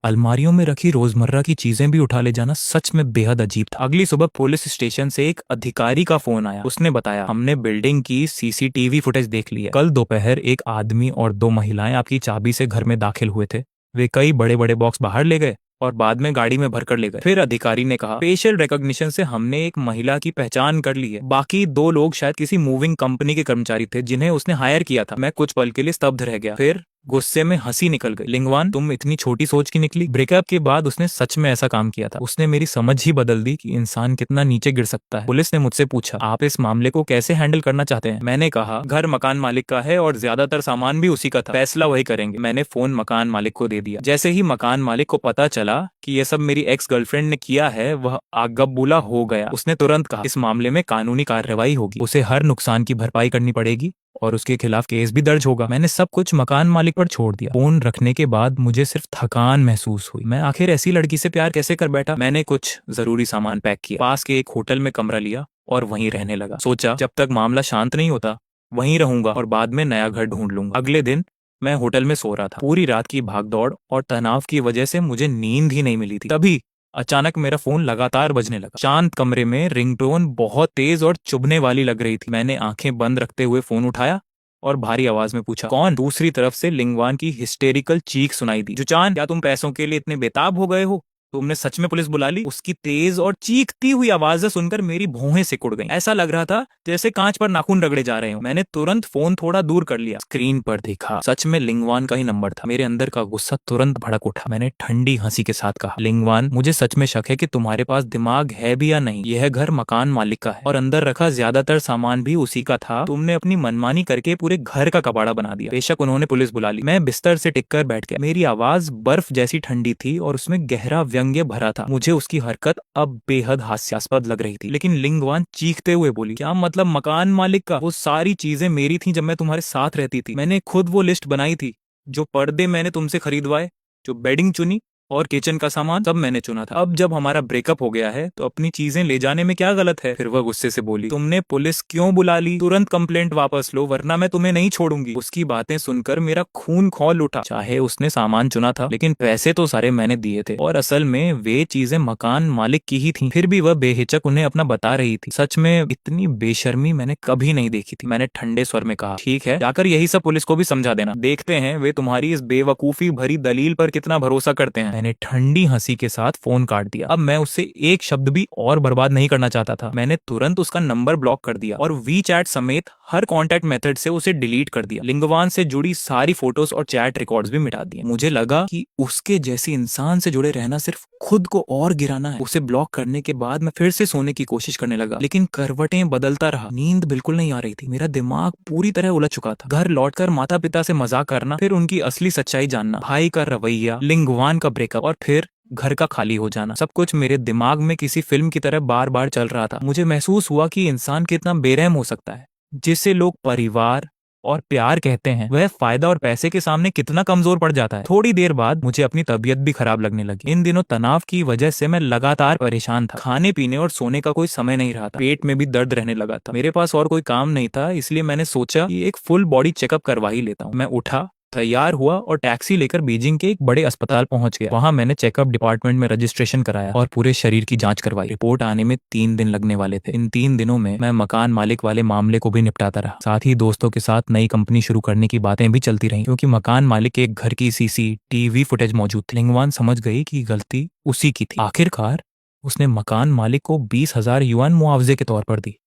अलमारियों में रखी रोजमर्रा की चीजें भी उठा ले जाना सच में बेहद अजीब था। अगली सुबह पुलिस स्टेशन से एक अधिकारी का फोन आया। उसने बताया, हमने बिल्डिंग की सीसीटीवी फुटेज देख ली है। कल दोपहर एक आदमी और 2 महिलाएं आपकी चाबी से घर में दाखिल हुए थे। वे कई बड़े बड़े बॉक्स बाहर ले गए और बाद में गाड़ी में भरकर ले गए। फिर अधिकारी ने कहा, फेशियल रिकॉग्निशन से हमने एक महिला की पहचान कर ली है। बाकी 2 लोग शायद किसी मूविंग कंपनी के कर्मचारी थे जिन्हें उसने हायर किया था। मैं कुछ पल के लिए स्तब्ध रह गया। फिर गुस्से में हंसी निकल गई। लिंगवान, तुम इतनी छोटी सोच की निकली। ब्रेकअप के बाद उसने सच में ऐसा काम किया था। उसने मेरी समझ ही बदल दी कि इंसान कितना नीचे गिर सकता है। पुलिस ने मुझसे पूछा, आप इस मामले को कैसे हैंडल करना चाहते हैं? मैंने कहा, घर मकान मालिक का है और ज्यादातर सामान भी उसी का था। फैसला वही करेंगे। मैंने फोन मकान मालिक को दे दिया। जैसे ही मकान मालिक को पता चला कि यह सब मेरी एक्स गर्लफ्रेंड ने किया है, वह आगबबूला हो गया। उसने तुरंत कहा, इस मामले में कानूनी कार्रवाई होगी। उसे हर नुकसान की भरपाई करनी पड़ेगी और उसके खिलाफ केस भी दर्ज होगा। मैंने सब कुछ मकान मालिक पर छोड़ दिया। फोन रखने के बाद मुझे सिर्फ थकान महसूस हुई। मैं आखिर ऐसी लड़की से प्यार कैसे कर बैठा? मैंने कुछ जरूरी सामान पैक किया, पास के एक होटल में कमरा लिया और वहीं रहने लगा। सोचा जब तक मामला शांत नहीं होता वहीं रहूंगा और बाद में नया घर ढूंढ लूंगा। अगले दिन मैं होटल में सो रहा था। पूरी रात की भागदौड़ और तनाव की वजह से मुझे नींद ही नहीं मिली थी। तभी अचानक मेरा फोन लगातार बजने लगा। शांत कमरे में रिंगटोन बहुत तेज और चुभने वाली लग रही थी। मैंने आंखें बंद रखते हुए फोन उठाया और भारी आवाज में पूछा, कौन? दूसरी तरफ से लिंगवान की हिस्टेरिकल चीख सुनाई दी, जुचान, क्या तुम पैसों के लिए इतने बेताब हो गए हो? तुमने सच में पुलिस बुला ली? उसकी तेज और चीखती हुई आवाजें सुनकर मेरी भौहें सिकुड़ गईं। ऐसा लग रहा था जैसे कांच पर नाखून रगड़े जा रहे हो। मैंने तुरंत फोन थोड़ा दूर कर लिया, स्क्रीन पर देखा, सच में लिंगवान का ही नंबर था। मेरे अंदर का गुस्सा तुरंत भड़क उठा। मैंने ठंडी हंसी के साथ कहा, लिंगवान, मुझे सच में शक है कि तुम्हारे पास दिमाग है भी या नहीं। यह घर मकान मालिक का है और अंदर रखा ज्यादातर सामान भी उसी का था। तुमने अपनी मनमानी करके पूरे घर का कबाड़ा बना दिया। बेशक उन्होंने पुलिस बुला ली। मैं बिस्तर से टिककर बैठ गया। मेरी आवाज बर्फ जैसी ठंडी थी और उसमें गहरा व्यंग्य भरा था। मुझे उसकी हरकत अब बेहद हास्यास्पद लग रही थी। लेकिन लिंगवान चीखते हुए बोली, क्या मतलब मकान मालिक का? वो सारी चीजें मेरी थी जब मैं तुम्हारे साथ रहती थी। मैंने खुद वो लिस्ट बनाई थी। जो पर्दे मैंने तुमसे खरीदवाए, जो बेडिंग चुनी और किचन का सामान, सब मैंने चुना था। अब जब हमारा ब्रेकअप हो गया है तो अपनी चीजें ले जाने में क्या गलत है? फिर वह गुस्से से बोली, तुमने पुलिस क्यों बुला ली? तुरंत कंप्लेंट वापस लो वरना मैं तुम्हें नहीं छोड़ूंगी। उसकी बातें सुनकर मेरा खून खौल उठा। चाहे उसने सामान चुना था लेकिन पैसे तो सारे मैंने दिए थे और असल में वे चीजें मकान मालिक की ही थी। फिर भी वह बेहिचक उन्हें अपना बता रही थी। सच में इतनी बेशर्मी मैंने कभी नहीं देखी थी। मैंने ठंडे स्वर में कहा, ठीक है, जाकर यही सब पुलिस को भी समझा देना। देखते हैं वे तुम्हारी इस बेवकूफी भरी दलील पर कितना भरोसा करते हैं। मैंने ठंडी हंसी के साथ फोन काट दिया। अब मैं उससे एक शब्द भी और बर्बाद नहीं करना चाहता था। मैंने तुरंत उसका नंबर ब्लॉक कर दिया और वी चैट समेत हर कांटेक्ट मेथड से उसे डिलीट कर दिया। लिंगवान से जुड़ी सारी फोटोज और चैट रिकॉर्ड्स भी मिटा दिए। मुझे लगा कि उसके जैसे इंसान से जुड़े रहना सिर्फ खुद को और गिराना है। उसे ब्लॉक करने के बाद मैं फिर से सोने की कोशिश करने लगा, लेकिन करवटें बदलता रहा। नींद बिल्कुल नहीं आ रही थी। मेरा दिमाग पूरी तरह उलझ चुका था। घर लौटकर माता पिता से मजाक करना, फिर उनकी असली सच्चाई जानना, भाई का रवैया, लिंगवान का ब्रेकअप और फिर घर का खाली हो जाना, सब कुछ मेरे दिमाग में किसी फिल्म की तरह बार बार चल रहा था। मुझे महसूस हुआ कि इंसान कितना बेरहम हो सकता है। जिसे लोग परिवार और प्यार कहते हैं वह फायदा और पैसे के सामने कितना कमजोर पड़ जाता है। थोड़ी देर बाद मुझे अपनी तबीयत भी खराब लगने लगी। इन दिनों तनाव की वजह से मैं लगातार परेशान था। खाने पीने और सोने का कोई समय नहीं रहा था। पेट में भी दर्द रहने लगा था। मेरे पास और कोई काम नहीं था, इसलिए मैंने सोचा कि एक फुल बॉडी चेकअप करवा ही लेता हूँ। मैं उठा, तैयार हुआ और टैक्सी लेकर बीजिंग के एक बड़े अस्पताल पहुंच गया। वहां मैंने चेकअप डिपार्टमेंट में रजिस्ट्रेशन कराया और पूरे शरीर की जांच करवाई। रिपोर्ट आने में 3 दिन लगने वाले थे। इन 3 दिनों में मैं मकान मालिक वाले मामले को भी निपटाता रहा। साथ ही दोस्तों के साथ नई कंपनी शुरू करने की बातें भी चलती रही, क्योंकि मकान मालिक के एक घर की CCTV फुटेज मौजूद थी। लिंगवान समझ गई कि गलती उसी की थी। आखिरकार उसने मकान मालिक को 20,000 युआन मुआवजे के तौर पर दी।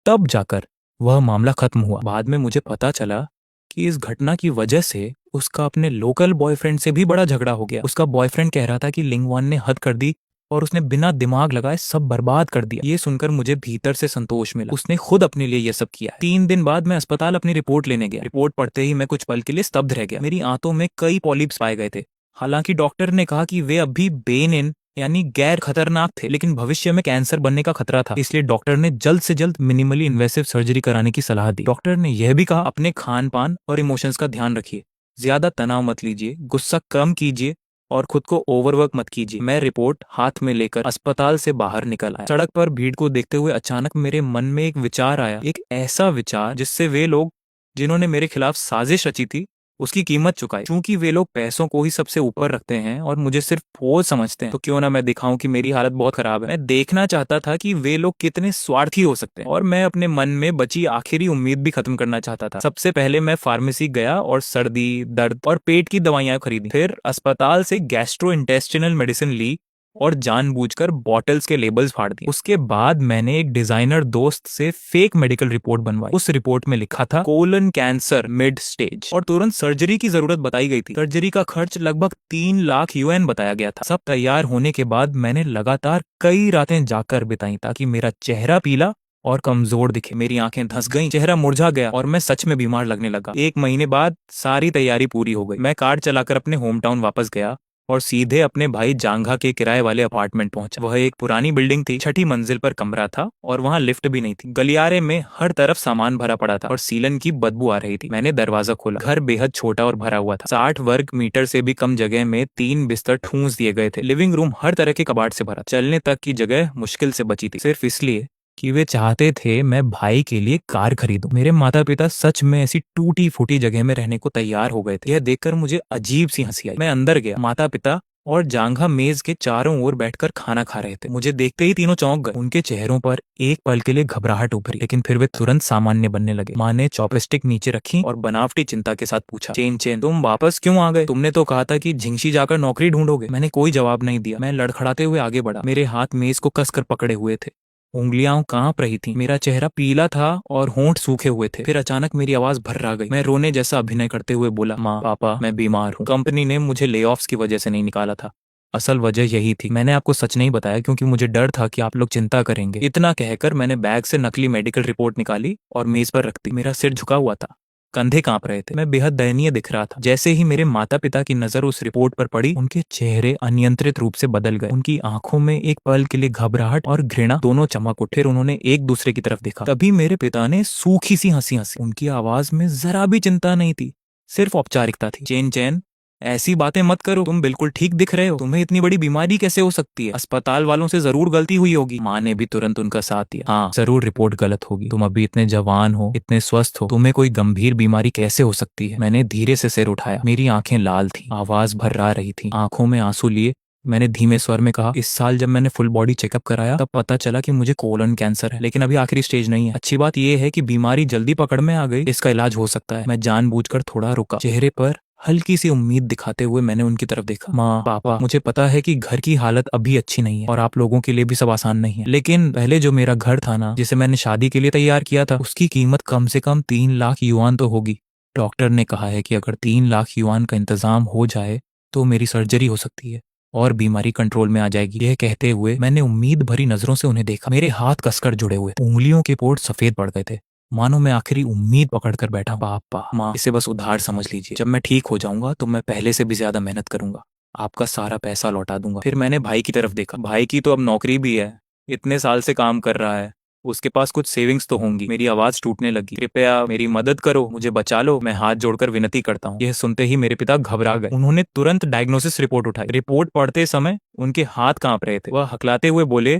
तब जाकर वह मामला खत्म हुआ। बाद में मुझे पता चला कि इस घटना की वजह से उसका अपने लोकल बॉयफ्रेंड से भी बड़ा झगड़ा हो गया। उसका बॉयफ्रेंड कह रहा था कि लिंगवान ने हद कर दी और उसने बिना दिमाग लगाए सब बर्बाद कर दिया। ये सुनकर मुझे भीतर से संतोष मिला। उसने खुद अपने लिए ये सब किया है। 3 दिन बाद मैं अस्पताल अपनी रिपोर्ट लेने गया। रिपोर्ट पढ़ते ही मैं कुछ पल के लिए स्तब्ध रह गया। मेरी आंतों में कई पॉलिप्स पाए गए थे। हालांकि डॉक्टर ने कहा कि वे अभी बेनिन यानी गैर खतरनाक थे, लेकिन भविष्य में कैंसर बनने का खतरा था। इसलिए डॉक्टर ने जल्द से जल्द मिनिमली इन्वेसिव सर्जरी कराने की सलाह दी। डॉक्टर ने यह भी कहा, अपने खान पान और इमोशंस का ध्यान रखिए, ज्यादा तनाव मत लीजिए, गुस्सा कम कीजिए और खुद को ओवरवर्क मत कीजिए। मैं रिपोर्ट हाथ में लेकर अस्पताल से बाहर निकल आया। सड़क पर भीड़ को देखते हुए अचानक मेरे मन में एक विचार आया, एक ऐसा विचार जिससे वे लोग जिन्होंने मेरे खिलाफ साजिश रची थी उसकी कीमत चुकाई। चूंकि वे लोग पैसों को ही सबसे ऊपर रखते हैं और मुझे सिर्फ बोझ समझते हैं, तो क्यों ना मैं दिखाऊं कि मेरी हालत बहुत खराब है। मैं देखना चाहता था कि वे लोग कितने स्वार्थी हो सकते हैं और मैं अपने मन में बची आखिरी उम्मीद भी खत्म करना चाहता था। सबसे पहले मैं फार्मेसी गया और सर्दी, दर्द और पेट की दवाइयां खरीदी। फिर अस्पताल से गैस्ट्रो इंटेस्टिनल मेडिसिन ली और जानबूझकर बॉटल्स के लेबल्स फाड़ दिए। उसके बाद मैंने एक डिजाइनर दोस्त से फेक मेडिकल रिपोर्ट बनवाई। उस रिपोर्ट में लिखा था कोलन कैंसर मिड स्टेज और तुरंत सर्जरी की जरूरत बताई गई थी। सर्जरी का खर्च लगभग 3 लाख युएन बताया गया था। सब तैयार होने के बाद मैंने लगातार कई रातें जाकर बिताई ताकि मेरा चेहरा पीला और कमजोर दिखे। मेरी आंखें धंस गईं, चेहरा मुरझा गया और मैं सच में बीमार लगने लगा। 1 महीने बाद सारी तैयारी पूरी हो गई। मैं कार चलाकर अपने होम टाउन वापस गया और सीधे अपने भाई जांघा के किराए वाले अपार्टमेंट पहुंचा। वह एक पुरानी बिल्डिंग थी, 6ठी मंजिल पर कमरा था और वहां लिफ्ट भी नहीं थी। गलियारे में हर तरफ सामान भरा पड़ा था और सीलन की बदबू आ रही थी। मैंने दरवाजा खोला। घर बेहद छोटा और भरा हुआ था। 60 वर्ग मीटर से भी कम जगह में 3 बिस्तर ठूंस दिए गए थे। लिविंग रूम हर तरह के कबाड़ से भरा। चलने तक की जगह मुश्किल से बची थी, सिर्फ इसलिए कि वे चाहते थे मैं भाई के लिए कार खरीदूं। मेरे माता पिता सच में ऐसी टूटी फूटी जगह में रहने को तैयार हो गए थे। यह देखकर मुझे अजीब सी हंसी आई। मैं अंदर गया। माता पिता और जांघा मेज के चारों ओर बैठकर खाना खा रहे थे। मुझे देखते ही तीनों चौंक गए। उनके चेहरों पर एक पल के लिए घबराहट उभरी, लेकिन फिर वे तुरंत सामान्य बनने लगे। माँ ने चॉपस्टिक नीचे रखी और बनावटी चिंता के साथ पूछा, चेन चेन तुम वापस क्यों आ गए? तुमने तो कहा था कि झिंगशी जाकर नौकरी ढूंढोगे। मैंने कोई जवाब नहीं दिया। मैं लड़खड़ाते हुए आगे बढ़ा। मेरे हाथ मेज को कसकर पकड़े हुए थे, उंगलियां कांप रही थीं। मेरा चेहरा पीला था और होंठ सूखे हुए थे। फिर अचानक मेरी आवाज भर्रा गई। मैं रोने जैसा अभिनय करते हुए बोला, माँ पापा मैं बीमार हूँ। कंपनी ने मुझे ले ऑफ्स की वजह से नहीं निकाला था। असल वजह यही थी। मैंने आपको सच नहीं बताया क्योंकि मुझे डर था कि आप लोग चिंता करेंगे। इतना कहकर मैंने बैग से नकली मेडिकल रिपोर्ट निकाली और मेज पर रख दी। मेरा सिर झुका हुआ था, कंधे कांप रहे थे। मैं बेहद दयनीय दिख रहा था। जैसे ही मेरे माता पिता की नजर उस रिपोर्ट पर पड़ी, उनके चेहरे अनियंत्रित रूप से बदल गए। उनकी आंखों में एक पल के लिए घबराहट और घृणा दोनों चमक उठे। फिर उन्होंने एक दूसरे की तरफ देखा। तभी मेरे पिता ने सूखी सी हंसी हंसी। उनकी आवाज में जरा भी चिंता नहीं थी, सिर्फ औपचारिकता थी। चैन चैन ऐसी बातें मत करो, तुम बिल्कुल ठीक दिख रहे हो। तुम्हें इतनी बड़ी बीमारी कैसे हो सकती है? अस्पताल वालों से जरूर गलती हुई होगी। माँ ने भी तुरंत उनका साथ दिया। हाँ जरूर रिपोर्ट गलत होगी। तुम अभी इतने जवान हो, इतने स्वस्थ हो, तुम्हें कोई गंभीर बीमारी कैसे हो सकती है? मैंने धीरे से सिर उठाया। मेरी आंखें लाल थी, आवाज भर्रा रही थी। आंखों में आंसू लिए मैंने धीमे स्वर में कहा, इस साल जब मैंने फुल बॉडी चेकअप कराया तब पता चला कि मुझे कोलन कैंसर है, लेकिन अभी आखिरी स्टेज नहीं है। अच्छी बात यह है कि बीमारी जल्दी पकड़ में आ गई, इसका इलाज हो सकता है। मैं जानबूझकर थोड़ा रुका। चेहरे पर हल्की सी उम्मीद दिखाते हुए मैंने उनकी तरफ देखा। माँ पापा मुझे पता है कि घर की हालत अभी अच्छी नहीं है और आप लोगों के लिए भी सब आसान नहीं है, लेकिन पहले जो मेरा घर था ना, जिसे मैंने शादी के लिए तैयार किया था, उसकी कीमत कम से कम 3 लाख युआन तो होगी। डॉक्टर ने कहा है कि अगर 3 लाख युआन का इंतजाम हो जाए तो मेरी सर्जरी हो सकती है और बीमारी कंट्रोल में आ जाएगी। यह कहते हुए मैंने उम्मीद भरी नजरों से उन्हें देखा। मेरे हाथ कसकर जुड़े हुए, उंगलियों के पोर्ट सफेद पड़ गए थे, मानो मैं आखिरी उम्मीद पकड़कर बैठा। पापा माँ इसे बस उधार समझ लीजिए। जब मैं ठीक हो जाऊंगा तो मैं पहले से भी ज्यादा मेहनत करूंगा, आपका सारा पैसा लौटा दूंगा। फिर मैंने भाई की तरफ देखा। भाई की तो अब नौकरी भी है, इतने साल से काम कर रहा है, उसके पास कुछ सेविंग्स तो होंगी। मेरी आवाज टूटने लगी। कृपया मेरी मदद करो, मुझे बचा लो, मैं हाथ जोड़कर विनती करता हूँ। यह सुनते ही मेरे पिता घबरा गए। उन्होंने तुरंत डायग्नोसिस रिपोर्ट उठाई। रिपोर्ट पढ़ते समय उनके हाथ कांप रहे थे। वह हकलाते हुए बोले,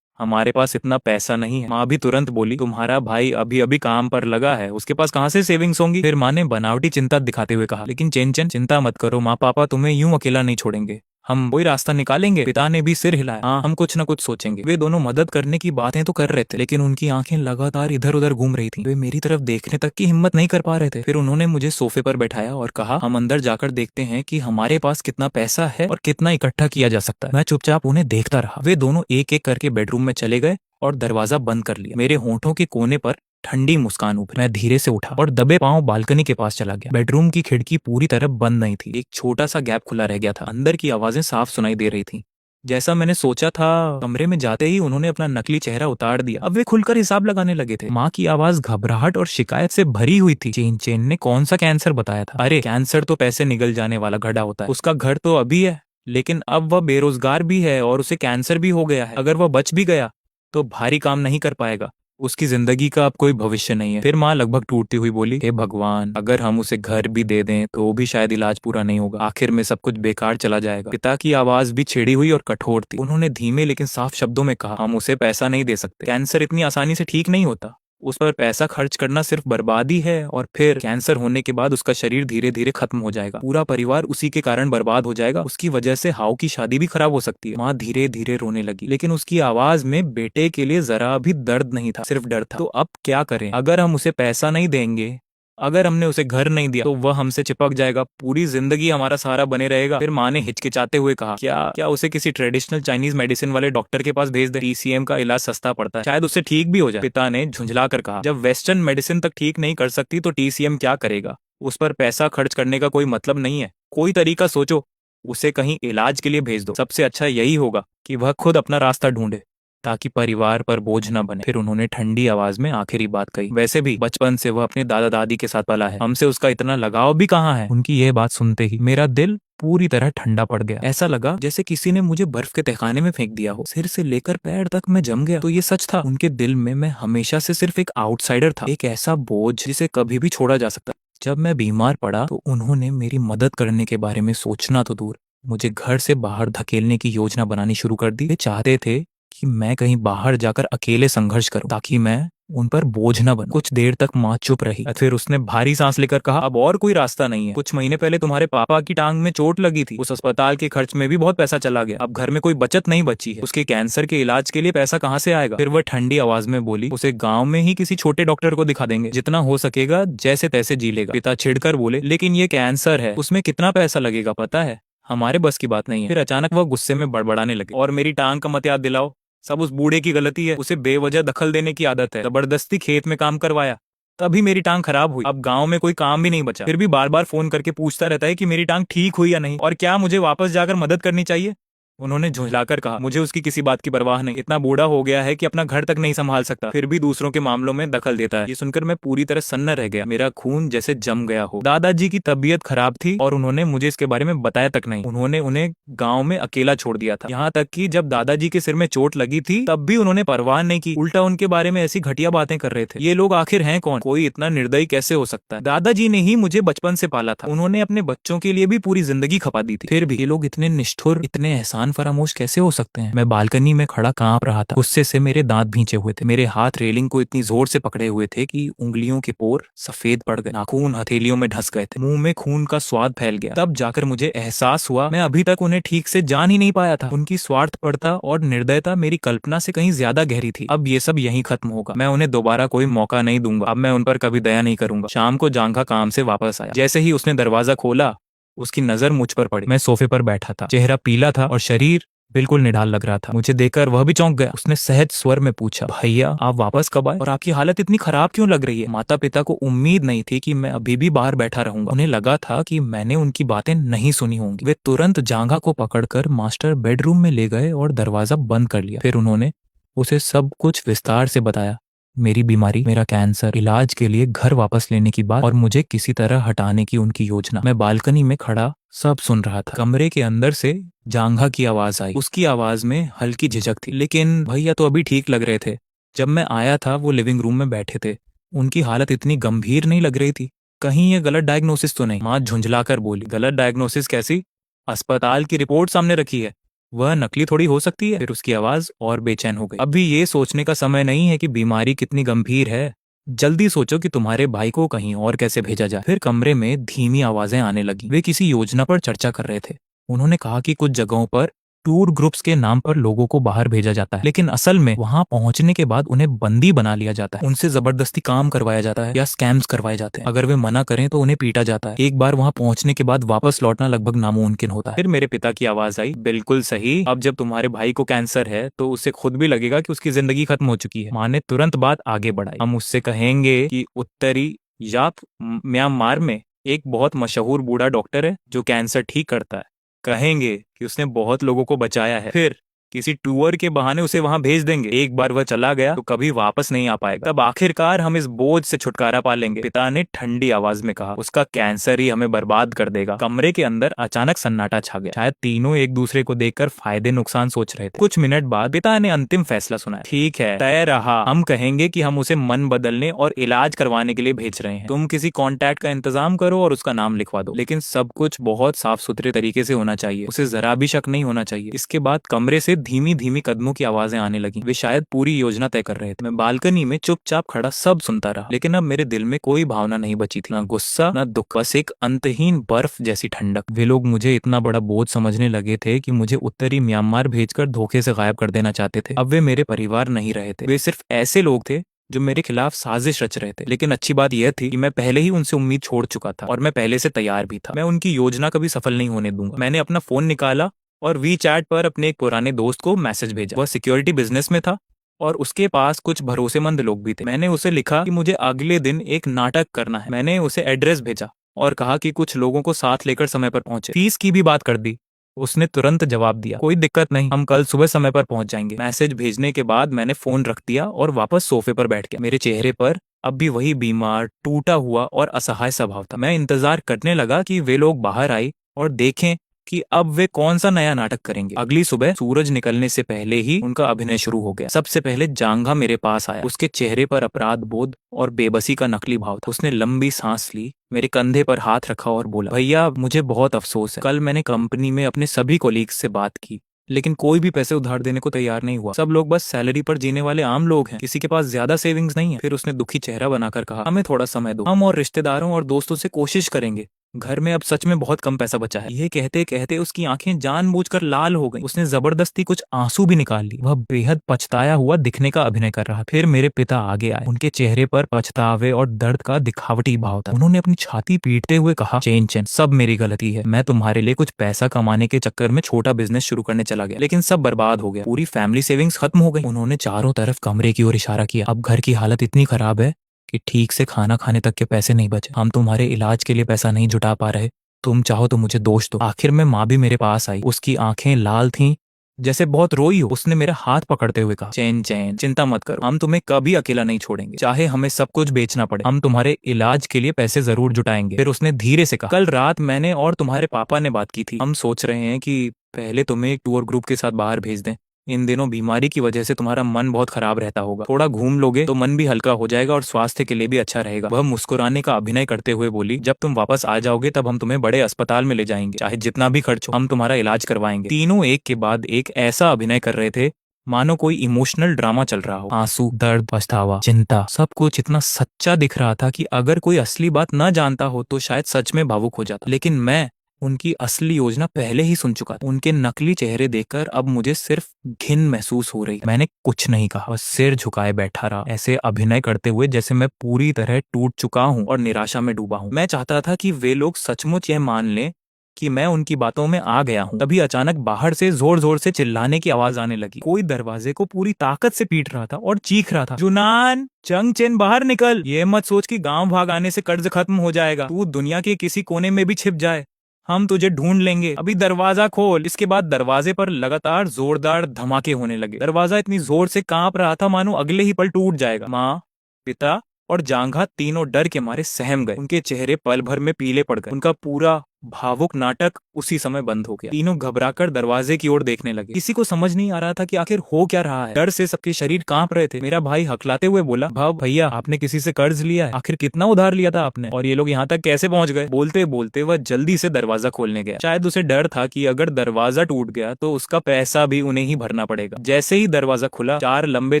हमारे पास इतना पैसा नहीं है। माँ भी तुरंत बोली, तुम्हारा भाई अभी अभी काम पर लगा है, उसके पास कहाँ से सेविंग्स होंगी? फिर माँ ने बनावटी चिंता दिखाते हुए कहा, लेकिन चेन चेन चिंता मत करो, माँ पापा तुम्हें यूं अकेला नहीं छोड़ेंगे, हम कोई रास्ता निकालेंगे। पिता ने भी सिर हिलाया। हाँ हम कुछ न कुछ सोचेंगे। वे दोनों मदद करने की बातें तो कर रहे थे, लेकिन उनकी आंखें लगातार इधर उधर घूम रही थीं। वे मेरी तरफ देखने तक की हिम्मत नहीं कर पा रहे थे। फिर उन्होंने मुझे सोफे पर बैठाया और कहा, हम अंदर जाकर देखते हैं कि हमारे पास कितना पैसा है और कितना इकट्ठा किया जा सकता है। मैं चुपचाप उन्हें देखता रहा। वे दोनों एक एक करके बेडरूम में चले गए और दरवाजा बंद कर लिया। मेरे होंठों के कोने पर ठंडी मुस्कान उभरी। मैं धीरे से उठा और दबे पांव बालकनी के पास चला गया। बेडरूम की खिड़की पूरी तरह बंद नहीं थी, एक छोटा सा गैप खुला रह गया था। अंदर की आवाजें साफ सुनाई दे रही थीं। जैसा मैंने सोचा था। कमरे में जाते ही उन्होंने अपना नकली चेहरा उतार दिया। अब वे खुलकर हिसाब लगाने लगे थे। माँ की आवाज घबराहट और शिकायत से भरी हुई थी। चेन चेन ने कौन सा कैंसर बताया था? अरे कैंसर तो पैसे निगल जाने वाला गड्ढा होता है। उसका घर तो अभी है, लेकिन अब वह बेरोजगार भी है और उसे कैंसर भी हो गया है। अगर वह बच भी गया तो भारी काम नहीं कर पाएगा, उसकी जिंदगी का अब कोई भविष्य नहीं है। फिर माँ लगभग टूटती हुई बोली, हे भगवान, अगर हम उसे घर भी दे दें तो भी शायद इलाज पूरा नहीं होगा, आखिर में सब कुछ बेकार चला जाएगा। पिता की आवाज भी छिड़ी हुई और कठोर थी। उन्होंने धीमे लेकिन साफ शब्दों में कहा, हम उसे पैसा नहीं दे सकते, कैंसर इतनी आसानी से ठीक नहीं होता, उस पर पैसा खर्च करना सिर्फ बर्बादी है और फिर कैंसर होने के बाद उसका शरीर धीरे धीरे खत्म हो जाएगा, पूरा परिवार उसी के कारण बर्बाद हो जाएगा, उसकी वजह से हाउ की शादी भी खराब हो सकती है। माँ धीरे धीरे रोने लगी, लेकिन उसकी आवाज में बेटे के लिए जरा भी दर्द नहीं था, सिर्फ डर था। तो अब क्या करें? अगर हम उसे पैसा नहीं देंगे, अगर हमने उसे घर नहीं दिया तो वह हमसे चिपक जाएगा, पूरी जिंदगी हमारा सहारा बने रहेगा। फिर माँ ने हिचकिचाते हुए कहा, क्या क्या उसे किसी ट्रेडिशनल चाइनीज मेडिसिन वाले डॉक्टर के पास भेज दे? टीसीएम का इलाज सस्ता पड़ता है, शायद उससे ठीक भी हो जाए। पिता ने झुंझला कर कहा, जब वेस्टर्न मेडिसिन तक ठीक नहीं कर सकती तो टीसीएम क्या करेगा? उस पर पैसा खर्च करने का कोई मतलब नहीं है, कोई तरीका सोचो, उसे कहीं इलाज के लिए भेज दो। सबसे अच्छा यही होगा कि वह खुद अपना रास्ता ढूंढे ताकि परिवार पर बोझ न बने। फिर उन्होंने ठंडी आवाज में आखिरी बात कही, वैसे भी बचपन से वह अपने दादा दादी के साथ पला है, हमसे उसका इतना लगाव भी कहाँ है। उनकी यह बात सुनते ही मेरा दिल पूरी तरह ठंडा पड़ गया। ऐसा लगा जैसे किसी ने मुझे बर्फ के तहखाने में फेंक दिया हो। सिर से लेकर पैर तक मैं जम गया। तो ये सच था, उनके दिल में मैं हमेशा से सिर्फ एक आउटसाइडर था, एक ऐसा बोझ जिसे कभी भी छोड़ा जा सकता। जब मैं बीमार पड़ा तो उन्होंने मेरी मदद करने के बारे में सोचना तो दूर, मुझे घर से बाहर धकेलने की योजना बनानी शुरू कर दी। वे चाहते थे कि मैं कहीं बाहर जाकर अकेले संघर्ष करूं ताकि मैं उन पर बोझ न बन। कुछ देर तक माँ चुप रही, फिर उसने भारी सांस लेकर कहा, अब और कोई रास्ता नहीं है। कुछ महीने पहले तुम्हारे पापा की टांग में चोट लगी थी, उस अस्पताल के खर्च में भी बहुत पैसा चला गया। अब घर में कोई बचत नहीं बची है, उसके कैंसर के इलाज के लिए पैसा कहाँ से आएगा? फिर वह ठंडी आवाज में बोली, उसे गाँव में ही किसी छोटे डॉक्टर को दिखा देंगे, जितना हो सकेगा जैसे तैसे जी लेगा। पिता छिड़कर बोले, लेकिन ये कैंसर है, उसमें कितना पैसा लगेगा पता है? हमारे बस की बात नहीं है। फिर अचानक वह गुस्से में बड़बड़ाने लगे, और मेरी टांग का मत याद दिलाओ, सब उस बूढ़े की गलती है, उसे बेवजह दखल देने की आदत है, जबरदस्ती खेत में काम करवाया, तभी मेरी टांग खराब हुई। अब गांव में कोई काम भी नहीं बचा, फिर भी बार बार फोन करके पूछता रहता है कि मेरी टांग ठीक हुई या नहीं, और क्या मुझे वापस जाकर मदद करनी चाहिए? उन्होंने झुंझलाकर कहा, मुझे उसकी किसी बात की परवाह नहीं, इतना बूढ़ा हो गया है कि अपना घर तक नहीं संभाल सकता, फिर भी दूसरों के मामलों में दखल देता है। ये सुनकर मैं पूरी तरह सन्न रह गया, मेरा खून जैसे जम गया हो। दादाजी की तबीयत खराब थी और उन्होंने मुझे इसके बारे में बताया तक नहीं। उन्होंने उन्हें गाँव में अकेला छोड़ दिया था, यहाँ तक कि जब दादाजी के सिर में चोट लगी थी तब भी उन्होंने परवाह नहीं की, उल्टा उनके बारे में ऐसी घटिया बातें कर रहे थे। ये लोग आखिर हैं कौन? कोई इतना निर्दयी कैसे हो सकता है? दादाजी ने ही मुझे बचपन से पाला था, उन्होंने अपने बच्चों के लिए भी पूरी जिंदगी खपा दी थी, फिर भी ये लोग इतने निष्ठुर, इतने एहसान फरामोश कैसे हो सकते हैं? मैं बालकनी में खड़ा कांप रहा था, गुस्से से मेरे दांत भींचे हुए थे, मेरे हाथ रेलिंग को इतनी जोर से पकड़े हुए थे कि उंगलियों के पोर सफेद पड़ गए, नाखून हथेलियों में ढस गए थे, मुंह में खून का स्वाद फैल गया। तब जाकर मुझे एहसास हुआ मैं अभी तक उन्हें ठीक से जान ही नहीं पाया था। उनकी स्वार्थपरता और निर्दयता मेरी कल्पना से कहीं ज्यादा गहरी थी। अब ये सब यहीं खत्म होगा, मैं उन्हें दोबारा कोई मौका नहीं दूंगा, अब मैं उन पर कभी दया नहीं करूंगा। शाम को जांघा काम से वापस आया, जैसे ही उसने दरवाजा खोला उसकी नजर मुझ पर पड़ी। मैं सोफे पर बैठा था, चेहरा पीला था और शरीर बिल्कुल निढाल लग रहा था। मुझे देखकर वह भी चौंक गया। उसने सहज स्वर में पूछा, भैया आप वापस कब आए और आपकी हालत इतनी खराब क्यों लग रही है? माता पिता को उम्मीद नहीं थी कि मैं अभी भी बाहर बैठा रहूंगा। उन्हें लगा था कि मैंने उनकी बातें नहीं सुनी होंगी। वे तुरंत जांघा को पकड़कर मास्टर बेडरूम में ले गए और दरवाजा बंद कर लिया। फिर उन्होंने उसे सब कुछ विस्तार से बताया, मेरी बीमारी, मेरा कैंसर, इलाज के लिए घर वापस लेने की बात और मुझे किसी तरह हटाने की उनकी योजना। मैं बालकनी में खड़ा सब सुन रहा था। कमरे के अंदर से जांघा की आवाज आई। उसकी आवाज में हल्की झिझक थी, लेकिन भैया तो अभी ठीक लग रहे थे। जब मैं आया था वो लिविंग रूम में बैठे थे, उनकी हालत इतनी गंभीर नहीं लग रही थी। कहीं ये गलत डायग्नोसिस तो नहीं? माँ झुंझलाकर बोली, गलत डायग्नोसिस कैसी? अस्पताल की रिपोर्ट सामने रखी है, वह नकली थोड़ी हो सकती है। फिर उसकी आवाज और बेचैन हो गई। अभी ये सोचने का समय नहीं है कि बीमारी कितनी गंभीर है, जल्दी सोचो कि तुम्हारे भाई को कहीं और कैसे भेजा जाए। फिर कमरे में धीमी आवाजें आने लगी। वे किसी योजना पर चर्चा कर रहे थे। उन्होंने कहा कि कुछ जगहों पर टूर ग्रुप्स के नाम पर लोगों को बाहर भेजा जाता है, लेकिन असल में वहां पहुंचने के बाद उन्हें बंदी बना लिया जाता है, उनसे जबरदस्ती काम करवाया जाता है या स्कैम्स करवाए जाते हैं। अगर वे मना करें तो उन्हें पीटा जाता है। एक बार वहां पहुंचने के बाद वापस लौटना लगभग नामुमकिन होता है। फिर मेरे पिता की आवाज आई, बिल्कुल सही, अब जब तुम्हारे भाई को कैंसर है तो उसे खुद भी लगेगा कि उसकी जिंदगी खत्म हो चुकी है। माँ ने तुरंत बात आगे बढ़ाई, हम उससे कहेंगे कि उत्तरी या म्यांमार में एक बहुत मशहूर बूढ़ा डॉक्टर है जो कैंसर ठीक करता है, कहेंगे कि उसने बहुत लोगों को बचाया है, फिर किसी टूर के बहाने उसे वहां भेज देंगे। एक बार वह चला गया तो कभी वापस नहीं आ पाएगा, तब आखिरकार हम इस बोझ से छुटकारा पा लेंगे। पिता ने ठंडी आवाज में कहा, उसका कैंसर ही हमें बर्बाद कर देगा। कमरे के अंदर अचानक सन्नाटा छा गया। शायद तीनों एक दूसरे को देखकर फायदे नुकसान सोच रहे थे। कुछ मिनट बाद पिता ने अंतिम फैसला सुनाया, ठीक है, तय रहा, हम कहेंगे कि हम उसे मन बदलने और इलाज करवाने के लिए भेज रहे हैं। तुम किसी कॉन्टैक्ट का इंतजाम करो और उसका नाम लिखवा दो, लेकिन सब कुछ बहुत साफ सुथरे तरीके से होना चाहिए, उसे जरा भी शक नहीं होना चाहिए। इसके बाद कमरे से धीमी धीमी कदमों की आवाजें आने लगी। वे शायद पूरी योजना तय कर रहे थे। मैं बालकनी में चुपचाप खड़ा सब सुनता रहा, लेकिन अब मेरे दिल में कोई भावना नहीं बची थी, ना गुस्सा ना दुख, बस एक अंतहीन बर्फ जैसी ठंडक। वे लोग मुझे इतना बड़ा बोझ समझने लगे थे कि मुझे उत्तरी म्यांमार भेजकर धोखे से गायब कर देना चाहते थे। अब वे मेरे परिवार नहीं रहे थे, वे सिर्फ ऐसे लोग थे जो मेरे खिलाफ साजिश रच रहे थे। लेकिन अच्छी बात यह थी कि मैं पहले ही उनसे उम्मीद छोड़ चुका था और मैं पहले से तैयार भी था। मैं उनकी योजना कभी सफल नहीं होने दूंगा। मैंने अपना फोन निकाला और वी चैट पर अपने एक पुराने दोस्त को मैसेज भेजा। वह सिक्योरिटी बिजनेस में था और उसके पास कुछ भरोसेमंद लोग भी थे। मैंने उसे लिखा कि मुझे अगले दिन एक नाटक करना है। मैंने उसे एड्रेस भेजा और कहा कि कुछ लोगों को साथ लेकर समय पर पहुंचे। फीस की भी बात कर दी। उसने तुरंत जवाब दिया, कोई दिक्कत नहीं, हम कल सुबह समय पर पहुंच जाएंगे। मैसेज भेजने के बाद मैंने फोन रख दिया और वापस सोफे पर बैठ गया। मेरे चेहरे पर अब भी वही बीमार, टूटा हुआ और असहाय स्वभाव था। मैं इंतजार करने लगा कि वे लोग बाहर आए और देखें कि अब वे कौन सा नया नाटक करेंगे। अगली सुबह सूरज निकलने से पहले ही उनका अभिनय शुरू हो गया। सबसे पहले जांघा मेरे पास आया। उसके चेहरे पर अपराध बोध और बेबसी का नकली भाव था। उसने लंबी सांस ली, मेरे कंधे पर हाथ रखा और बोला, भैया मुझे बहुत अफसोस है, कल मैंने कंपनी में अपने सभी कोलीग्स से बात की लेकिन कोई भी पैसे उधार देने को तैयार नहीं हुआ। सब लोग बस सैलरी पर जीने वाले आम लोग हैं, किसी के पास ज्यादा सेविंग्स नहीं है। फिर उसने दुखी चेहरा बनाकर कहा, हमें थोड़ा समय दो, हम और रिश्तेदारों और दोस्तों से कोशिश करेंगे। घर में अब सच में बहुत कम पैसा बचा है। ये कहते कहते उसकी आंखें जानबूझकर लाल हो गईं। उसने जबरदस्ती कुछ आंसू भी निकाल लिए। वह बेहद पछताया हुआ दिखने का अभिनय कर रहा। फिर मेरे पिता आगे आए। उनके चेहरे पर पछतावे और दर्द का दिखावटी भाव था। उन्होंने अपनी छाती पीटते हुए कहा, चेन चेन, सब मेरी गलती है। मैं तुम्हारे लिए कुछ पैसा कमाने के चक्कर में छोटा बिजनेस शुरू करने चला गया, लेकिन सब बर्बाद हो गया। पूरी फैमिली सेविंग्स खत्म हो गई। उन्होंने चारों तरफ कमरे की ओर इशारा किया। अब घर की हालत इतनी खराब है कि ठीक से खाना खाने तक के पैसे नहीं बचे। हम तुम्हारे इलाज के लिए पैसा नहीं जुटा पा रहे। तुम चाहो तो मुझे दोष दो। आखिर में माँ भी मेरे पास आई। उसकी आंखें लाल थीं, जैसे बहुत रोई हो। उसने मेरा हाथ पकड़ते हुए कहा, चैन चैन, चिंता मत करो, हम तुम्हें कभी अकेला नहीं छोड़ेंगे। चाहे हमें सब कुछ बेचना पड़े, हम तुम्हारे इलाज के लिए पैसे जरूर जुटाएंगे। फिर उसने धीरे से कहा, कल रात मैंने और तुम्हारे पापा ने बात की थी। हम सोच रहे हैं कि पहले तुम्हें एक टूर ग्रुप के साथ बाहर भेज दें। इन दिनों बीमारी की वजह से तुम्हारा मन बहुत खराब रहता होगा। थोड़ा घूम लोगे तो मन भी हल्का हो जाएगा और स्वास्थ्य के लिए भी अच्छा रहेगा। वह मुस्कुराने का अभिनय करते हुए बोली, जब तुम वापस आ जाओगे तब हम तुम्हें बड़े अस्पताल में ले जाएंगे। चाहे जितना भी खर्च हो, हम तुम्हारा इलाज करवाएंगे। तीनों एक के बाद एक ऐसा अभिनय कर रहे थे मानो कोई इमोशनल ड्रामा चल रहा हो। आंसू, दर्द, पछतावा, चिंता, सब कुछ इतना सच्चा दिख रहा था कि अगर कोई असली बात न जानता हो तो शायद सच में भावुक हो जाता। लेकिन मैं उनकी असली योजना पहले ही सुन चुका था। उनके नकली चेहरे देखकर अब मुझे सिर्फ घिन महसूस हो रही। मैंने कुछ नहीं कहा, बस सिर झुकाए बैठा रहा, ऐसे अभिनय करते हुए जैसे मैं पूरी तरह टूट चुका हूँ और निराशा में डूबा हूँ। मैं चाहता था कि वे लोग सचमुच यह मान लें कि मैं उनकी बातों में आ गया हूँ। तभी अचानक बाहर से जोर जोर से चिल्लाने की आवाज आने लगी। कोई दरवाजे को पूरी ताकत से पीट रहा था और चीख रहा था, जुनान, चंग चेन, बाहर निकल। ये मत सोच कि गांव भाग आने से कर्ज खत्म हो जाएगा। तू दुनिया के किसी कोने में भी छिप जाए, हम तुझे ढूंढ लेंगे। अभी दरवाजा खोल। इसके बाद दरवाजे पर लगातार जोरदार धमाके होने लगे। दरवाजा इतनी जोर से कांप रहा था मानो अगले ही पल टूट जाएगा। माँ, पिता और जांघा तीनों डर के मारे सहम गए। उनके चेहरे पल भर में पीले पड़ गए। उनका पूरा भावुक नाटक उसी समय बंद हो गया। तीनों घबराकर दरवाजे की ओर देखने लगे। किसी को समझ नहीं आ रहा था कि आखिर हो क्या रहा है। डर से सबके शरीर कांप रहे थे। मेरा भाई हकलाते हुए बोला, भाव भैया, आपने किसी से कर्ज लिया है? आखिर कितना उधार लिया था आपने? और ये लोग यहाँ तक कैसे पहुंच गए? बोलते बोलते वह जल्दी से दरवाजा खोलने गया। शायद उसे डर था कि अगर दरवाजा टूट गया तो उसका पैसा भी उन्हें ही भरना पड़ेगा। जैसे ही दरवाजा खुला, 4 लंबे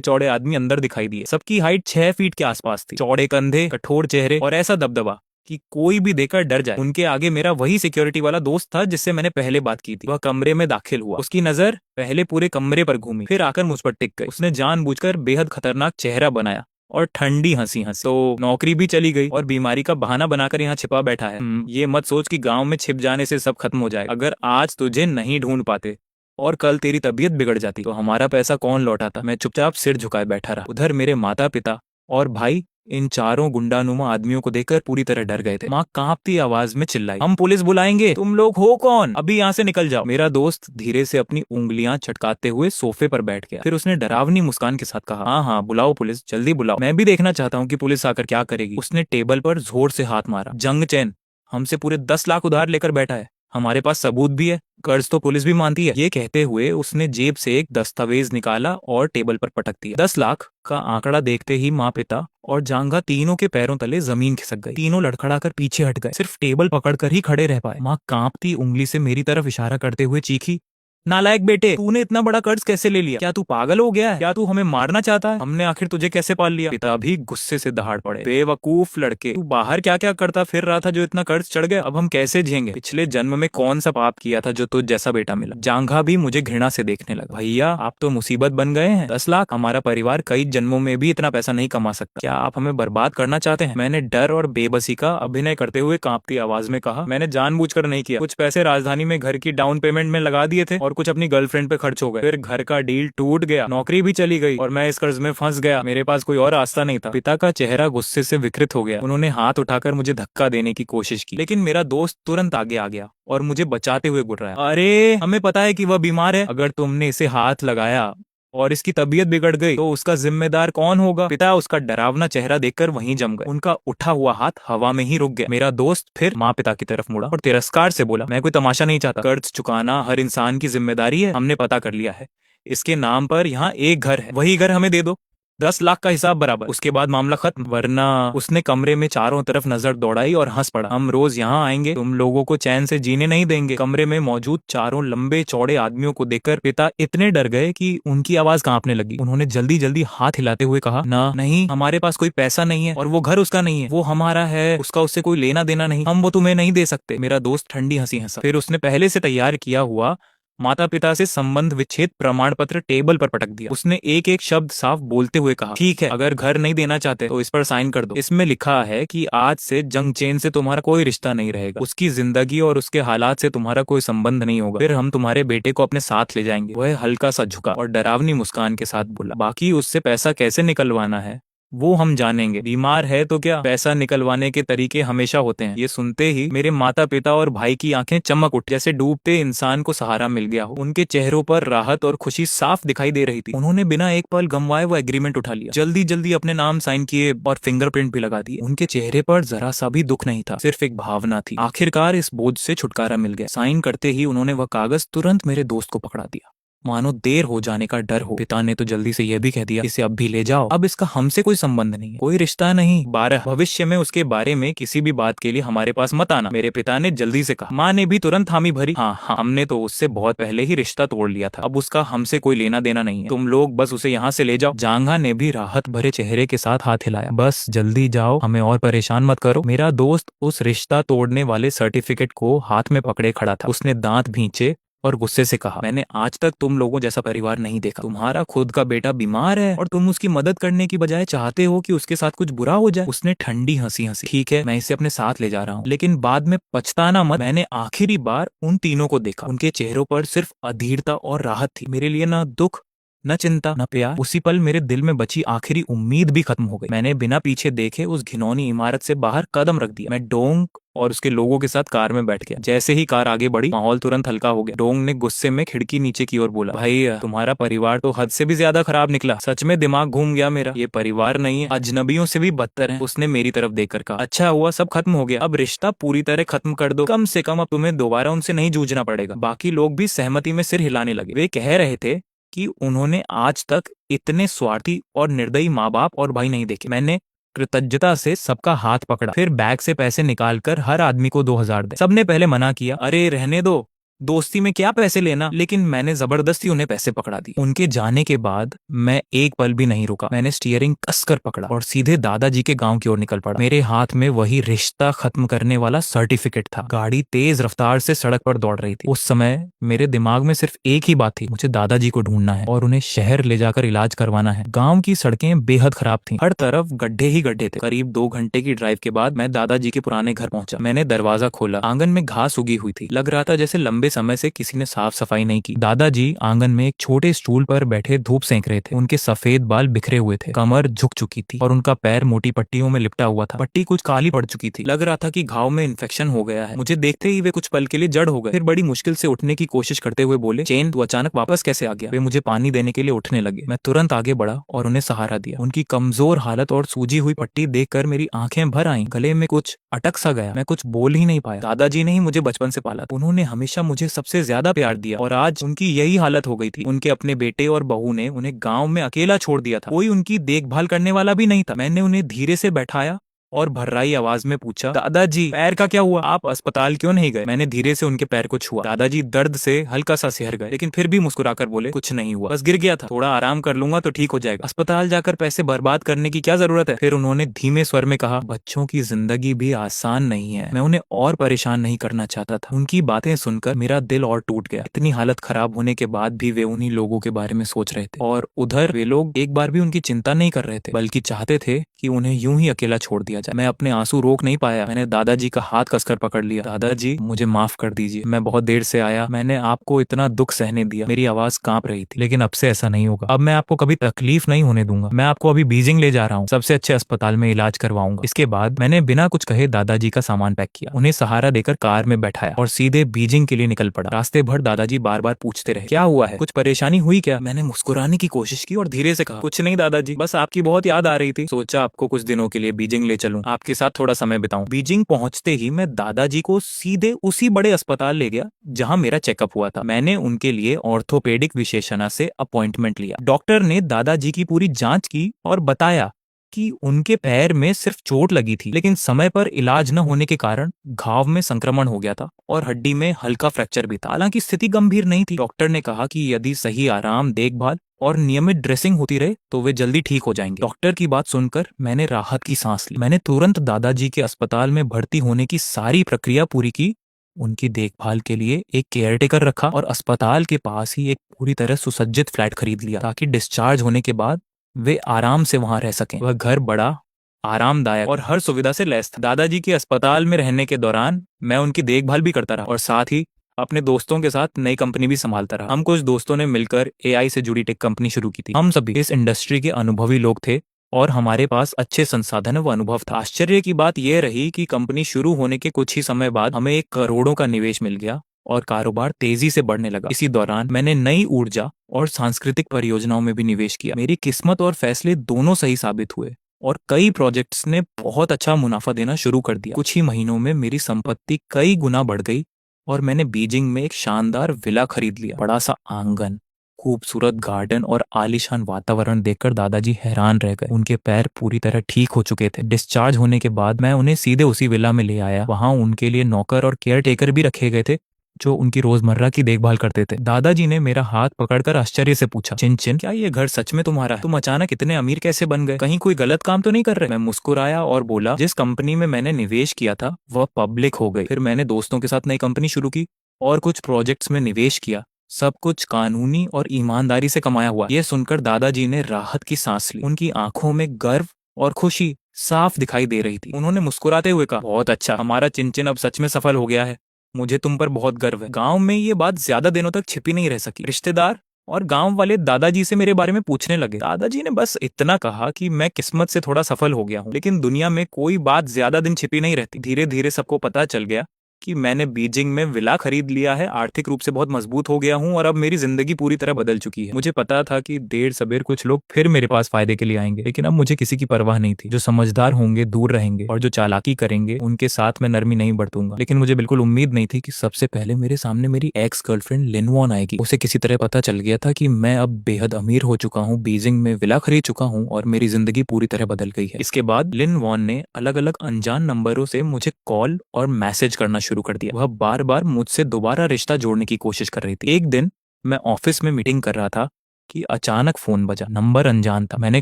चौड़े आदमी अंदर दिखाई दिए। सबकी हाइट 6 फीट के आसपास थी। चौड़े कंधे, कठोर चेहरे और ऐसा दबदबा कि कोई भी देखकर डर जाए। उनके आगे मेरा वही सिक्योरिटी वाला दोस्त था जिससे मैंने पहले बात की थी। वह कमरे में दाखिल हुआ। उसकी नजर पहले पूरे कमरे पर घूमी, फिर आकर मुझ पर टिक गई। उसने जानबूझकर बेहद खतरनाक चेहरा बनाया और ठंडी हंसी हंसी। तो नौकरी भी चली गई और बीमारी का बहाना बनाकर यहाँ छिपा बैठा है। ये मत सोच कि गांव में छिप जाने से सब खत्म हो जाएगा। अगर आज तुझे नहीं ढूंढ पाते और कल तेरी तबीयत बिगड़ जाती तो हमारा पैसा कौन लौटाता? मैं चुपचाप सिर झुकाए बैठा रहा। उधर मेरे माता पिता और भाई इन चारों गुंडानुमा आदमियों को देखकर पूरी तरह डर गए थे। माँ कांपती आवाज में चिल्लाई, हम पुलिस बुलाएंगे। तुम लोग हो कौन? अभी यहाँ से निकल जाओ। मेरा दोस्त धीरे से अपनी उंगलियां चटकाते हुए सोफे पर बैठ गया। फिर उसने डरावनी मुस्कान के साथ कहा, हाँ हाँ, बुलाओ पुलिस, जल्दी बुलाओ। मैं भी देखना चाहता हूँ कि पुलिस आकर क्या करेगी। उसने टेबल पर जोर से हाथ मारा। जंग चैन हमसे पूरे 10 लाख उधार लेकर बैठा है। हमारे पास सबूत भी है। कर्ज तो पुलिस भी मानती है। ये कहते हुए उसने जेब से एक दस्तावेज निकाला और टेबल पर पटक दिया। 10 लाख का आंकड़ा देखते ही माँ, पिता और जांघा तीनों के पैरों तले जमीन खिसक गई। तीनों लड़खड़ाकर पीछे हट गए। सिर्फ टेबल पकड़कर ही खड़े रह पाए। माँ कांपती उंगली से मेरी तरफ इशारा करते हुए चीखी, नालायक बेटे, तूने इतना बड़ा कर्ज कैसे ले लिया? क्या तू पागल हो गया है? क्या तू हमें मारना चाहता है? हमने आखिर तुझे कैसे पाल लिया? पिता भी गुस्से से दहाड़ पड़े, बेवकूफ लड़के, तू बाहर क्या क्या करता फिर रहा था जो इतना कर्ज चढ़ गया? अब हम कैसे झेंगे? पिछले जन्म में कौन सा पाप किया था जो तुझ जैसा बेटा मिला? जांघा भी मुझे घृणा से देखने लगा। भैया, आप तो मुसीबत बन गए हैं। 10 लाख, हमारा परिवार कई जन्मों में भी इतना पैसा नहीं कमा सकता। क्या आप हमें बर्बाद करना चाहते हैं? मैंने डर और बेबसी का अभिनय करते हुए कांपती आवाज में कहा, मैंने जानबूझकर नहीं किया। कुछ पैसे राजधानी में घर की डाउन पेमेंट में लगा दिए थे और कुछ अपनी गर्लफ्रेंड खर्च हो गए। फिर घर का डील टूट गया, नौकरी भी चली गई और मैं इस कर्ज में फंस गया। मेरे पास कोई और रास्ता नहीं था। पिता का चेहरा गुस्से से विकृत हो गया। उन्होंने हाथ उठाकर मुझे धक्का देने की कोशिश की, लेकिन मेरा दोस्त तुरंत आगे आ गया और मुझे बचाते हुए बोल रहा है, अरे हमें पता है कि वह बीमार है। अगर तुमने इसे हाथ लगाया और इसकी तबीयत बिगड़ गई तो उसका जिम्मेदार कौन होगा? पिता उसका डरावना चेहरा देखकर वहीं जम गए। उनका उठा हुआ हाथ हवा में ही रुक गया। मेरा दोस्त फिर माँ पिता की तरफ मुड़ा और तिरस्कार से बोला, मैं कोई तमाशा नहीं चाहता। कर्ज चुकाना हर इंसान की जिम्मेदारी है। हमने पता कर लिया है। इसके नाम पर यहाँ एक घर है, वही घर हमें दे दो। 10 लाख का हिसाब बराबर। उसके बाद मामला खत्म, वरना उसने कमरे में चारों तरफ नजर दौड़ाई और हंस पड़ा। हम रोज यहाँ आएंगे, तुम लोगों को चैन से जीने नहीं देंगे। कमरे में मौजूद चारों लंबे चौड़े आदमियों को देखकर पिता इतने डर गए कि उनकी आवाज कांपने लगी। उन्होंने जल्दी जल्दी हाथ हिलाते हुए कहा, ना नहीं, हमारे पास कोई पैसा नहीं है और वो घर उसका नहीं है, वो हमारा है, उसका उससे कोई लेना देना नहीं, हम वो तुम्हें नहीं दे सकते। मेरा दोस्त ठंडी हंसी हंसा। फिर उसने पहले से तैयार किया हुआ माता पिता से संबंध विच्छेद प्रमाण पत्र टेबल पर पटक दिया। उसने एक एक शब्द साफ बोलते हुए कहा, ठीक है, अगर घर नहीं देना चाहते तो इस पर साइन कर दो। इसमें लिखा है कि आज से जंग चेन से तुम्हारा कोई रिश्ता नहीं रहेगा, उसकी जिंदगी और उसके हालात से तुम्हारा कोई संबंध नहीं होगा। फिर हम तुम्हारे बेटे को अपने साथ ले जाएंगे। वह हल्का सा झुका और डरावनी मुस्कान के साथ बोला, बाकी उससे पैसा कैसे निकलवाना है वो हम जानेंगे। बीमार है तो क्या, पैसा निकलवाने के तरीके हमेशा होते हैं। ये सुनते ही मेरे माता पिता और भाई की आंखें चमक उठ, जैसे डूबते इंसान को सहारा मिल गया हो। उनके चेहरों पर राहत और खुशी साफ दिखाई दे रही थी। उन्होंने बिना एक पल गंवाए वो एग्रीमेंट उठा लिया, जल्दी जल्दी अपने नाम साइन किए और फिंगरप्रिंट भी लगा दिए। उनके चेहरे पर जरा सा भी दुख नहीं था, सिर्फ एक भावना थी, आखिरकार इस बोझ से छुटकारा मिल गया। साइन करते ही उन्होंने वह कागज तुरंत मेरे दोस्त को पकड़ा दिया, मानो देर हो जाने का डर हो। पिता ने तो जल्दी से यह भी कह दिया, इसे अब भी ले जाओ, अब इसका हमसे कोई संबंध नहीं है, कोई रिश्ता नहीं। 12 भविष्य में उसके बारे में किसी भी बात के लिए हमारे पास मत आना, मेरे पिता ने जल्दी से कहा। माँ ने भी तुरंत हामी भरी, हाँ हाँ, हमने तो उससे बहुत पहले ही रिश्ता तोड़ लिया था, अब उसका हमसे कोई लेना देना नहीं है, तुम लोग बस उसे यहाँ से ले जाओ। जांघा ने भी राहत भरे चेहरे के साथ हाथ हिलाया, बस जल्दी जाओ, हमें और परेशान मत करो। मेरा दोस्त उस रिश्ता तोड़ने वाले सर्टिफिकेट को हाथ में पकड़े खड़ा था। उसने दांत भींचे और गुस्से से कहा, मैंने आज तक तुम लोगों जैसा परिवार नहीं देखा। तुम्हारा खुद का बेटा बीमार है और तुम उसकी मदद करने की बजाय चाहते हो कि उसके साथ कुछ बुरा हो जाए। उसने ठंडी हंसी हंसी, ठीक है, मैं इसे अपने साथ ले जा रहा हूँ, लेकिन बाद में पछताना मत। मैंने आखिरी बार उन तीनों को देखा, उनके चेहरों पर सिर्फ अधीरता और राहत थी। मेरे लिए ना दुख, न चिंता, न प्यार। उसी पल मेरे दिल में बची आखिरी उम्मीद भी खत्म हो गई। मैंने बिना पीछे देखे उस घिनौनी इमारत से बाहर कदम रख दिया। मैं डोंग और उसके लोगों के साथ कार में बैठ गया। जैसे ही कार आगे बढ़ी, माहौल तुरंत हल्का हो गया। डोंग ने गुस्से में खिड़की नीचे की ओर बोला, भाई तुम्हारा परिवार तो हद से भी ज्यादा खराब निकला, सच में दिमाग घूम गया मेरा। ये परिवार नहीं है, अजनबियों से भी बदतर है। उसने मेरी तरफ देखकर कहा, अच्छा हुआ सब खत्म हो गया, अब रिश्ता पूरी तरह खत्म कर दो, कम से कम अब तुम्हें दोबारा उनसे नहीं जूझना पड़ेगा। बाकी लोग भी सहमति में सिर हिलाने लगे। वे कह रहे थे कि उन्होंने आज तक इतने स्वार्थी और निर्दयी माँ बाप और भाई नहीं देखे। मैंने कृतज्ञता से सबका हाथ पकड़ा, फिर बैग से पैसे निकालकर हर आदमी को 2000 दे। सबने पहले मना किया, अरे रहने दो, दोस्ती में क्या पैसे लेना, लेकिन मैंने जबरदस्ती उन्हें पैसे पकड़ा दिए। उनके जाने के बाद मैं एक पल भी नहीं रुका। मैंने स्टीयरिंग कसकर पकड़ा और सीधे दादाजी के गांव की ओर निकल पड़ा। मेरे हाथ में वही रिश्ता खत्म करने वाला सर्टिफिकेट था। गाड़ी तेज रफ्तार से सड़क पर दौड़ रही थी। उस समय मेरे दिमाग में सिर्फ एक ही बात थी, मुझे दादाजी को ढूंढना है और उन्हें शहर ले जाकर इलाज करवाना है। गाँव की सड़कें बेहद खराब थी, हर तरफ गड्ढे ही गड्ढे थे। करीब 2 घंटे की ड्राइव के बाद मैं दादाजी के पुराने घर पहुंचा। मैंने दरवाजा खोला, आंगन में घास उगी हुई थी, लग रहा था जैसे लंबे समय से किसी ने साफ सफाई नहीं की। दादाजी आंगन में एक छोटे स्टूल पर बैठे धूप सेंक रहे थे। उनके सफेद बाल बिखरे हुए थे, कमर झुक चुकी थी और उनका पैर मोटी पट्टियों में लिपटा हुआ था। पट्टी कुछ काली पड़ चुकी थी, लग रहा था कि घाव में इन्फेक्शन हो गया है। मुझे देखते ही वे कुछ पल के लिए जड़ हो गए, फिर बड़ी मुश्किल से उठने की कोशिश करते हुए बोले, चेन तू अचानक वापस कैसे आ गया? वे मुझे पानी देने के लिए उठने लगे। मैं तुरंत आगे बढ़ा और उन्हें सहारा दिया। उनकी कमजोर हालत और सूजी हुई पट्टी देखकर मेरी आंखें भर आईं, गले में कुछ अटक सा गया, मैं कुछ बोल ही नहीं पाया। दादाजी ने ही मुझे बचपन से पाला, उन्होंने हमेशा मुझे सबसे ज्यादा प्यार दिया और आज उनकी यही हालत हो गई थी। उनके अपने बेटे और बहू ने उन्हें गांव में अकेला छोड़ दिया था, कोई उनकी देखभाल करने वाला भी नहीं था। मैंने उन्हें धीरे से बैठाया और भर्राई आवाज में पूछा, दादाजी पैर का क्या हुआ? आप अस्पताल क्यों नहीं गए? मैंने धीरे से उनके पैर को छुआ। दादाजी दर्द से हल्का सा सिहर गए, लेकिन फिर भी मुस्कुराकर बोले, कुछ नहीं हुआ, बस गिर गया था, थोड़ा आराम कर लूंगा तो ठीक हो जाएगा, अस्पताल जाकर पैसे बर्बाद करने की क्या जरूरत है? फिर उन्होंने धीमे स्वर में कहा, बच्चों की जिंदगी भी आसान नहीं है, मैं उन्हें और परेशान नहीं करना चाहता था। उनकी बातें सुनकर मेरा दिल और टूट गया। इतनी हालत खराब होने के बाद भी वे उन्हीं लोगों के बारे में सोच रहे थे और उधर वे लोग एक बार भी उनकी चिंता नहीं कर रहे थे, बल्कि चाहते थे कि उन्हें यूं ही अकेला छोड़ दिया जाए। मैं अपने आंसू रोक नहीं पाया। मैंने दादाजी का हाथ कसकर पकड़ लिया। दादाजी मुझे माफ कर दीजिए, मैं बहुत देर से आया, मैंने आपको इतना दुख सहने दिया। मेरी आवाज कांप रही थी, लेकिन अब से ऐसा नहीं होगा। अब मैं आपको कभी तकलीफ नहीं होने दूंगा। मैं आपको अभी बीजिंग ले जा रहा हूँ, सबसे अच्छे अस्पताल में इलाज करवाऊंगा। इसके बाद मैंने बिना कुछ कहे दादाजी का सामान पैक किया, उन्हें सहारा देकर कार में बैठाया और सीधे बीजिंग के लिए निकल पड़ा। रास्ते भर दादाजी बार बार पूछते रहे, क्या हुआ है, कुछ परेशानी हुई क्या? मैंने मुस्कुराने की कोशिश की और धीरे से कहा, कुछ नहीं दादाजी, बस आपकी बहुत याद आ रही थी, सोचा आपको कुछ दिनों के लिए बीजिंग ले चलूं, आपके साथ थोड़ा समय बिताऊं। बीजिंग पहुंचते ही मैं दादाजी को सीधे उसी बड़े अस्पताल ले गया जहां मेरा चेकअप हुआ था। मैंने उनके लिए ऑर्थोपेडिक विशेषज्ञ से अपॉइंटमेंट लिया। डॉक्टर ने दादाजी की पूरी जांच की और बताया कि उनके पैर में सिर्फ चोट लगी थी, लेकिन समय पर इलाज न होने के कारण घाव में संक्रमण हो गया था और हड्डी में हल्का फ्रैक्चर भी था। हालांकि स्थिति गंभीर नहीं थी। डॉक्टर ने कहा कि यदि सही आराम, देखभाल और नियमित ड्रेसिंग होती रहे तो वे जल्दी ठीक हो जाएंगे। डॉक्टर की बात सुनकर मैंने राहत की सांस ली। मैंने तुरंत दादाजी के अस्पताल में भर्ती होने की सारी प्रक्रिया पूरी की। उनकी देखभाल के लिए एक केयरटेकर रखा और अस्पताल के पास ही एक पूरी तरह सुसज्जित फ्लैट खरीद लिया ताकि डिस्चार्ज होने के बाद वे आराम से वहां रह सकें। वह घर बड़ा, आरामदायक और हर सुविधा से लैस था। दादाजी के अस्पताल में रहने के दौरान मैं उनकी देखभाल भी करता रहा और साथ ही अपने दोस्तों के साथ नई कंपनी भी संभालता रहा। हम कुछ दोस्तों ने मिलकर एआई से जुड़ी टेक कंपनी शुरू की थी। हम सभी इस इंडस्ट्री के अनुभवी लोग थे और हमारे पास अच्छे संसाधन व अनुभव था। आश्चर्य की बात यह रही कि कंपनी शुरू होने के कुछ ही समय बाद हमें 1 करोड़ों का निवेश मिल गया और कारोबार तेजी से बढ़ने लगा। इसी दौरान मैंने नई ऊर्जा और सांस्कृतिक परियोजनाओं में भी निवेश किया। मेरी किस्मत और फैसले दोनों सही साबित हुए और कई प्रोजेक्ट्स ने बहुत अच्छा मुनाफा देना शुरू कर दिया। कुछ ही महीनों में मेरी संपत्ति कई गुना बढ़ गई और मैंने बीजिंग में एक शानदार विला खरीद लिया। बड़ा सा आंगन, खूबसूरत गार्डन और आलीशान वातावरण देखकर दादाजी हैरान रह गए। उनके पैर पूरी तरह ठीक हो चुके थे। डिस्चार्ज होने के बाद मैं उन्हें सीधे उसी विला में ले आया। वहां उनके लिए नौकर और केयर टेकर भी रखे गए थे जो उनकी रोजमर्रा की देखभाल करते थे। दादाजी ने मेरा हाथ पकड़कर आश्चर्य से पूछा, चिन, क्या ये घर सच में तुम्हारा है? तुम अचानक इतने अमीर कैसे बन गए? कहीं कोई गलत काम तो नहीं कर रहे? मैं मुस्कुराया और बोला, जिस कंपनी में मैंने निवेश किया था वह पब्लिक हो गई। फिर मैंने दोस्तों के साथ नई कंपनी शुरू की और कुछ प्रोजेक्ट्स में निवेश किया। सब कुछ कानूनी और ईमानदारी से कमाया हुआ। यह सुनकर दादाजी ने राहत की सांस ली। उनकी आंखों में गर्व और खुशी साफ दिखाई दे रही थी। उन्होंने मुस्कुराते हुए कहा, बहुत अच्छा, हमारा चिन अब सच में सफल हो गया है। मुझे तुम पर बहुत गर्व है। गांव में ये बात ज्यादा दिनों तक छिपी नहीं रह सकी। रिश्तेदार और गांव वाले दादाजी से मेरे बारे में पूछने लगे। दादाजी ने बस इतना कहा कि मैं किस्मत से थोड़ा सफल हो गया हूँ, लेकिन दुनिया में कोई बात ज्यादा दिन छिपी नहीं रहती। धीरे धीरे सबको पता चल गया कि मैंने बीजिंग में विला खरीद लिया है, आर्थिक रूप से बहुत मजबूत हो गया हूँ और अब मेरी जिंदगी पूरी तरह बदल चुकी है। मुझे पता था कि देर सबेर कुछ लोग फिर मेरे पास फायदे के लिए आएंगे, लेकिन अब मुझे किसी की परवाह नहीं थी। जो समझदार होंगे दूर रहेंगे और जो चालाकी करेंगे उनके साथ मैं नरमी नहीं बरतूंगा। लेकिन मुझे बिल्कुल उम्मीद नहीं थी कि सबसे पहले मेरे सामने मेरी एक्स गर्लफ्रेंड लिन वॉन आएगी। उसे किसी तरह पता चल गया था कि मैं अब बेहद अमीर हो चुका हूँ, बीजिंग में विला खरीद चुका हूँ और मेरी जिंदगी पूरी तरह बदल गई है। इसके बाद लिन वॉन ने अलग अलग अनजान नंबरों से मुझे कॉल और मैसेज करना शुरू कर दिया। वह बार बार मुझसे दोबारा रिश्ता जोड़ने की कोशिश कर रही थी। एक दिन मैं ऑफिस में मीटिंग कर रहा था कि अचानक फोन बजा। नंबर अनजान था। मैंने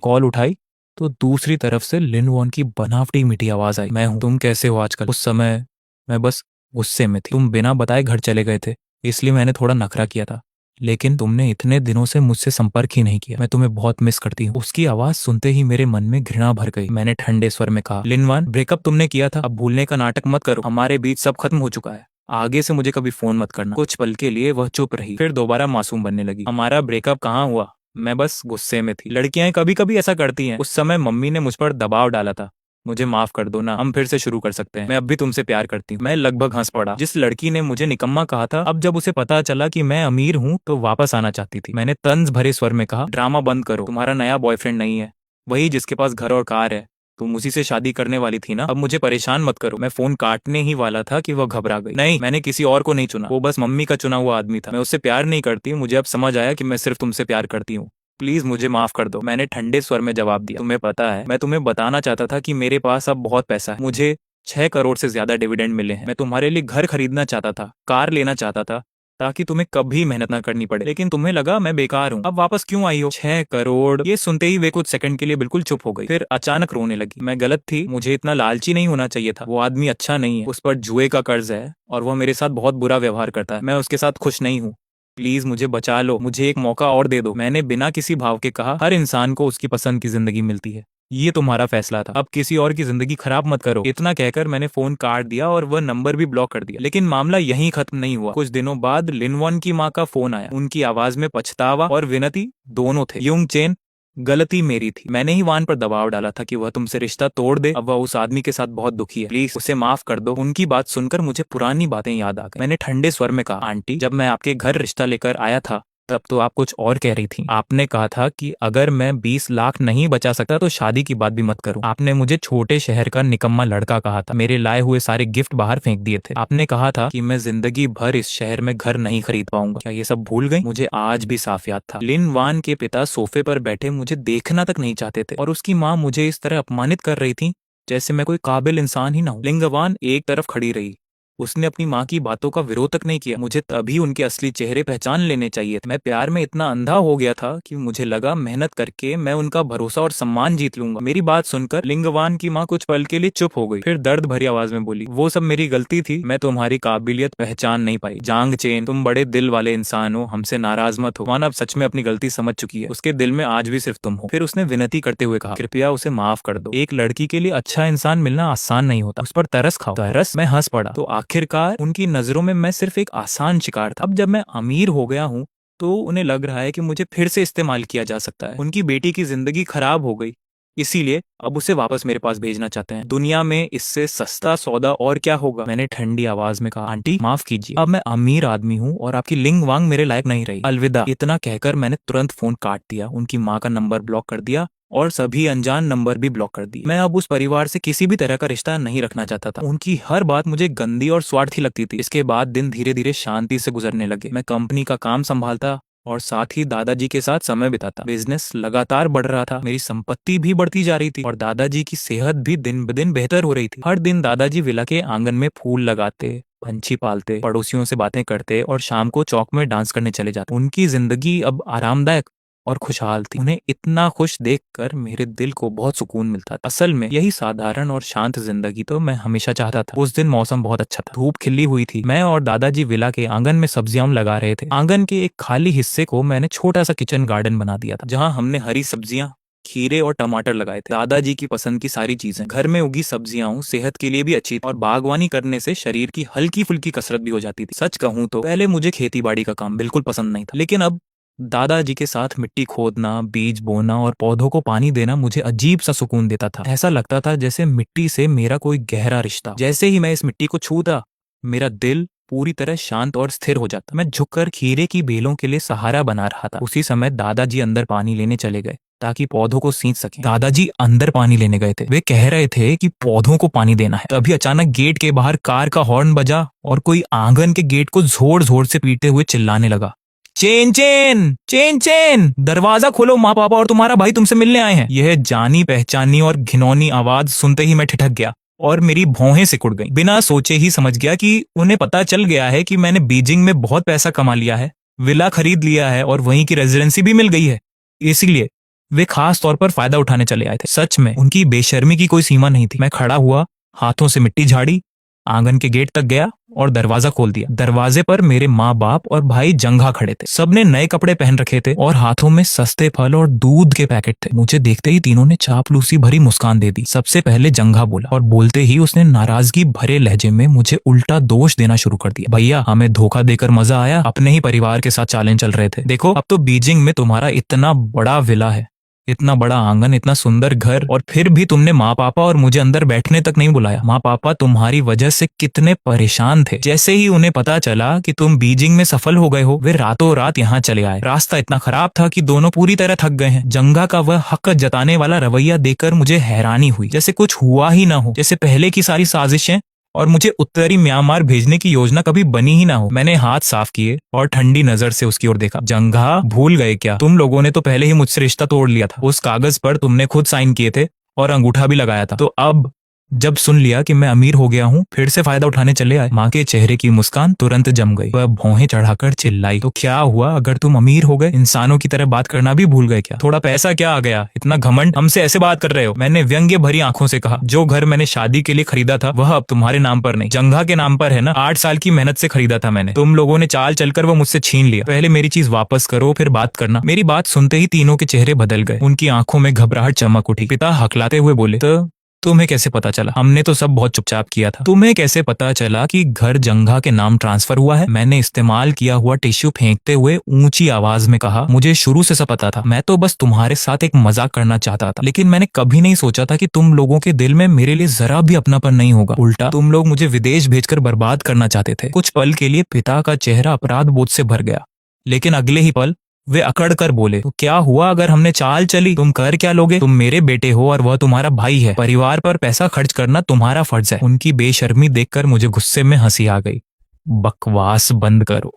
कॉल उठाई तो दूसरी तरफ से लिन वॉन की बनावटी मीठी आवाज आई, मैं हूं, तुम कैसे हो आजकल? उस समय मैं बस गुस्से में थी। तुम बिना बताए घर चले गए थे, इसलिए मैंने थोड़ा नखरा किया था, लेकिन तुमने इतने दिनों से मुझसे संपर्क ही नहीं किया। मैं तुम्हें बहुत मिस करती हूँ। उसकी आवाज सुनते ही मेरे मन में घृणा भर गई। मैंने ठंडे स्वर में कहा, लिनवान, ब्रेकअप तुमने किया था, अब भूलने का नाटक मत करो। हमारे बीच सब खत्म हो चुका है। आगे से मुझे कभी फोन मत करना। कुछ पल के लिए वह चुप रही, फिर दोबारा मासूम बनने लगी। हमारा ब्रेकअप कहाँ हुआ? मैं बस गुस्से में थी। लड़कियां कभी कभी ऐसा करती हैं। उस समय मम्मी ने मुझ पर दबाव डाला था। मुझे माफ कर दो ना, हम फिर से शुरू कर सकते हैं। मैं अब भी तुमसे प्यार करती हूँ। मैं लगभग हंस पड़ा। जिस लड़की ने मुझे निकम्मा कहा था, अब जब उसे पता चला कि मैं अमीर हूँ तो वापस आना चाहती थी। मैंने तंज भरे स्वर में कहा, ड्रामा बंद करो। तुम्हारा नया बॉयफ्रेंड नहीं है, वही जिसके पास घर और कार है। तुम उसी से शादी करने वाली थी ना। अब मुझे परेशान मत करो। मैं फोन काटने ही वाला था कि वह घबरा गई। नहीं, मैंने किसी और को नहीं चुना। वो बस मम्मी का चुना हुआ आदमी था। मैं उससे प्यार नहीं करती। मुझे अब समझ आया कि मैं सिर्फ तुमसे प्यार करती हूँ। प्लीज मुझे माफ कर दो। मैंने ठंडे स्वर में जवाब दिया। तुम्हें पता है, मैं तुम्हें बताना चाहता था कि मेरे पास अब बहुत पैसा है। मुझे 6 करोड़ से ज्यादा डिविडेंड मिले हैं। मैं तुम्हारे लिए घर खरीदना चाहता था, कार लेना चाहता था, ताकि तुम्हें कभी मेहनत ना करनी पड़े। लेकिन तुम्हें लगा मैं बेकार हूँ। अब वापस क्यों आई हो? 6 करोड़। ये सुनते ही वे कुछ सेकंड के लिए बिल्कुल चुप हो गई, फिर अचानक रोने लगी। मैं गलत थी, मुझे इतना लालची नहीं होना चाहिए था। वो आदमी अच्छा नहीं है, उस पर जुए का कर्ज है और वह मेरे साथ बहुत बुरा व्यवहार करता है। मैं उसके साथ खुश नहीं हूँ। प्लीज मुझे बचा लो, मुझे एक मौका और दे दो। मैंने बिना किसी भाव के कहा, हर इंसान को उसकी पसंद की जिंदगी मिलती है। ये तुम्हारा फैसला था, अब किसी और की जिंदगी खराब मत करो। इतना कहकर मैंने फोन काट दिया और वह नंबर भी ब्लॉक कर दिया। लेकिन मामला यहीं खत्म नहीं हुआ। कुछ दिनों बाद लिनवन की माँ का फोन आया। उनकी आवाज में पछतावा और विनती दोनों थे। युंग चेन, गलती मेरी थी। मैंने ही वान पर दबाव डाला था कि वह तुमसे रिश्ता तोड़ दे। अब वह उस आदमी के साथ बहुत दुखी है, प्लीज उसे माफ कर दो। उनकी बात सुनकर मुझे पुरानी बातें याद आ गई। मैंने ठंडे स्वर में कहा, आंटी, जब मैं आपके घर रिश्ता लेकर आया था तब तो आप कुछ और कह रही थी। आपने कहा था कि अगर मैं 20 लाख नहीं बचा सकता तो शादी की बात भी मत करूं। आपने मुझे छोटे शहर का निकम्मा लड़का कहा था। मेरे लाए हुए सारे गिफ्ट बाहर फेंक दिए थे। आपने कहा था कि मैं जिंदगी भर इस शहर में घर नहीं खरीद पाऊंगा। क्या ये सब भूल गई? मुझे आज भी साफ याद था। लिन वान के पिता सोफे पर बैठे मुझे देखना तक नहीं चाहते थे और उसकी माँ मुझे इस तरह अपमानित कर रही थी जैसे मैं कोई काबिल इंसान ही ना हूं। लिंगवान एक तरफ खड़ी रही। उसने अपनी माँ की बातों का विरोध तक नहीं किया। मुझे तभी उनके असली चेहरे पहचान लेने चाहिए थे। मैं प्यार में इतना अंधा हो गया था कि मुझे लगा मेहनत करके मैं उनका भरोसा और सम्मान जीत लूंगा। मेरी बात सुनकर लिंगवान की माँ कुछ पल के लिए चुप हो गई, फिर दर्द भरी आवाज में बोली, वो सब मेरी गलती थी। मैं तुम्हारी काबिलियत पहचान नहीं पाई। जांग चेन, तुम बड़े दिल वाले इंसान हो, हमसे नाराज मत हो। वान अब सच में अपनी गलती समझ चुकी है। उसके दिल में आज भी सिर्फ तुम हो। फिर उसने विनती करते हुए कहा, कृपया उसे माफ कर दो। एक लड़की के लिए अच्छा इंसान मिलना आसान नहीं होता। उस पर तरस खाओ। तरस? मैं हंस पड़ा। तो आखिरकार उनकी नजरों में मैं सिर्फ एक आसान शिकार था। अब जब मैं अमीर हो गया हूँ तो उन्हें लग रहा है कि मुझे फिर से इस्तेमाल किया जा सकता है। उनकी बेटी की जिंदगी खराब हो गई, इसीलिए अब उसे वापस मेरे पास भेजना चाहते हैं। दुनिया में इससे सस्ता सौदा और क्या होगा? मैंने ठंडी आवाज में कहा, आंटी माफ कीजिए, अब मैं अमीर आदमी हूँ और आपकी लिंग वांग मेरे लायक नहीं रही। अलविदा। इतना कहकर मैंने तुरंत फोन काट दिया, उनकी माँ का नंबर ब्लॉक कर दिया और सभी अनजान नंबर भी ब्लॉक कर दिए। मैं अब उस परिवार से किसी भी तरह का रिश्ता नहीं रखना चाहता था। उनकी हर बात मुझे गंदी और स्वार्थी लगती थी। इसके बाद दिन धीरे धीरे शांति से गुजरने लगे। मैं कंपनी का काम संभालता और साथ ही दादाजी के साथ समय बिताता। बिजनेस लगातार बढ़ रहा था, मेरी संपत्ति भी बढ़ती जा रही थी और दादाजी की सेहत भी दिन ब दिन बेहतर हो रही थी। हर दिन दादाजी विला के आंगन में फूल लगाते, पंछी पालते, पड़ोसियों से बातें करते और शाम को चौक में डांस करने चले जाते। उनकी जिंदगी अब आरामदायक और खुशहाल थी। उन्हें इतना खुश देखकर मेरे दिल को बहुत सुकून मिलता था। असल में यही साधारण और शांत जिंदगी तो मैं हमेशा चाहता था। उस दिन मौसम बहुत अच्छा था, धूप खिली हुई थी। मैं और दादाजी विला के आंगन में सब्जियां लगा रहे थे। आंगन के एक खाली हिस्से को मैंने छोटा सा किचन गार्डन बना दिया था, जहाँ हमने हरी सब्जियां, खीरे और टमाटर लगाए थे। दादाजी की पसंद की सारी चीजें। घर में उगी सब्जियां सेहत के लिए भी अच्छी थी और बागवानी करने से शरीर की हल्की फुल्की कसरत भी हो जाती थी। सच कहूं तो पहले मुझे खेती बाड़ी का काम बिल्कुल पसंद नहीं था, लेकिन अब दादाजी के साथ मिट्टी खोदना, बीज बोना और पौधों को पानी देना मुझे अजीब सा सुकून देता था। ऐसा लगता था जैसे मिट्टी से मेरा कोई गहरा रिश्ता। जैसे ही मैं इस मिट्टी को छूता, मेरा दिल पूरी तरह शांत और स्थिर हो जाता। मैं झुककर खीरे की बेलों के लिए सहारा बना रहा था। उसी समय दादाजी अंदर पानी लेने चले गए ताकि पौधों को सींच सके। दादाजी अंदर पानी लेने गए थे। वे कह रहे थे कि पौधों को पानी देना है। तभी अचानक गेट के बाहर कार का हॉर्न बजा और कोई आंगन के गेट को जोर जोर से पीटते हुए चिल्लाने लगा, चेन चेन चेन चेन, दरवाजा खोलो, माँ पापा और तुम्हारा भाई तुमसे मिलने आए हैं। यह जानी पहचानी और घिनौनी आवाज सुनते ही मैं ठिठक गया और मेरी भौहें सिकुड़ गईं। बिना सोचे ही समझ गया कि उन्हें पता चल गया है कि मैंने बीजिंग में बहुत पैसा कमा लिया है, विला खरीद लिया है और वहीं की रेजिडेंसी भी मिल गई है। इसीलिए वे खास तौर पर फायदा उठाने चले आए थे। सच में उनकी बेशर्मी की कोई सीमा नहीं थी। मैं खड़ा हुआ, हाथों से मिट्टी झाड़ी, आंगन के गेट तक गया और दरवाजा खोल दिया। दरवाजे पर मेरे माँ बाप और भाई जंघा खड़े थे। सबने नए कपड़े पहन रखे थे और हाथों में सस्ते फल और दूध के पैकेट थे। मुझे देखते ही तीनों ने चापलूसी भरी मुस्कान दे दी। सबसे पहले जंघा बोला और बोलते ही उसने नाराजगी भरे लहजे में मुझे उल्टा दोष देना शुरू कर दिया। भैया, हमें धोखा देकर मजा आया? अपने ही परिवार के साथ चालें चल रहे थे। देखो, अब तो बीजिंग में तुम्हारा इतना बड़ा विला है, इतना बड़ा आंगन, इतना सुंदर घर, और फिर भी तुमने माँ पापा और मुझे अंदर बैठने तक नहीं बुलाया। माँ पापा तुम्हारी वजह से कितने परेशान थे। जैसे ही उन्हें पता चला कि तुम बीजिंग में सफल हो गए हो, वे रातों रात यहाँ चले आए। रास्ता इतना खराब था कि दोनों पूरी तरह थक गए हैं। जंगा का वह हक जताने वाला रवैया देखकर मुझे हैरानी हुई, जैसे कुछ हुआ ही ना हो, जैसे पहले की सारी साजिशें और मुझे उत्तरी म्यांमार भेजने की योजना कभी बनी ही ना हो। मैंने हाथ साफ किए और ठंडी नजर से उसकी ओर देखा। जंगा, भूल गए क्या? तुम लोगों ने तो पहले ही मुझसे रिश्ता तोड़ लिया था। उस कागज पर तुमने खुद साइन किए थे और अंगूठा भी लगाया था। तो अब जब सुन लिया कि मैं अमीर हो गया हूँ, फिर से फायदा उठाने चले आए। माँ के चेहरे की मुस्कान तुरंत जम गई। वह भौहें चढ़ाकर चिल्लाई, तो क्या हुआ अगर तुम अमीर हो गए? इंसानों की तरह बात करना भी भूल गए क्या? थोड़ा पैसा क्या आ गया? इतना घमंड, हमसे ऐसे बात कर रहे हो? मैंने व्यंग्य भरी आंखों से कहा, जो घर मैंने शादी के लिए खरीदा था वह अब तुम्हारे नाम पर नहीं, जंघा के नाम पर है ना। 8 साल की मेहनत से खरीदा था मैंने। तुम लोगों ने चाल चलकर वो मुझसे छीन लिया। पहले मेरी चीज वापस करो, फिर बात करना। मेरी बात सुनते ही तीनों के चेहरे बदल गए। उनकी आंखों में घबराहट चमक उठी। पिता हकलाते हुए बोले, तो तुम्हें कैसे पता चला? हमने तो सब बहुत चुपचाप किया था। तुम्हें कैसे पता चला कि घर जंघा के नाम ट्रांसफर हुआ है? मैंने इस्तेमाल किया हुआ टिश्यू फेंकते हुए ऊंची आवाज में कहा, मुझे शुरू से सब पता था। मैं तो बस तुम्हारे साथ एक मजाक करना चाहता था, लेकिन मैंने कभी नहीं सोचा था कि तुम लोगों के दिल में मेरे लिए जरा भी अपनापन नहीं होगा। उल्टा तुम लोग मुझे विदेश भेजकर बर्बाद करना चाहते थे। कुछ पल के लिए पिता का चेहरा अपराध बोध से भर गया। लेकिन अगले ही पल वे अकड़ कर बोले, तो क्या हुआ अगर हमने चाल चली? तुम कर क्या लोगे? तुम मेरे बेटे हो और वह तुम्हारा भाई है। परिवार पर पैसा खर्च करना तुम्हारा फर्ज है। उनकी बेशर्मी देखकर मुझे गुस्से में हंसी आ गई। बकवास बंद करो,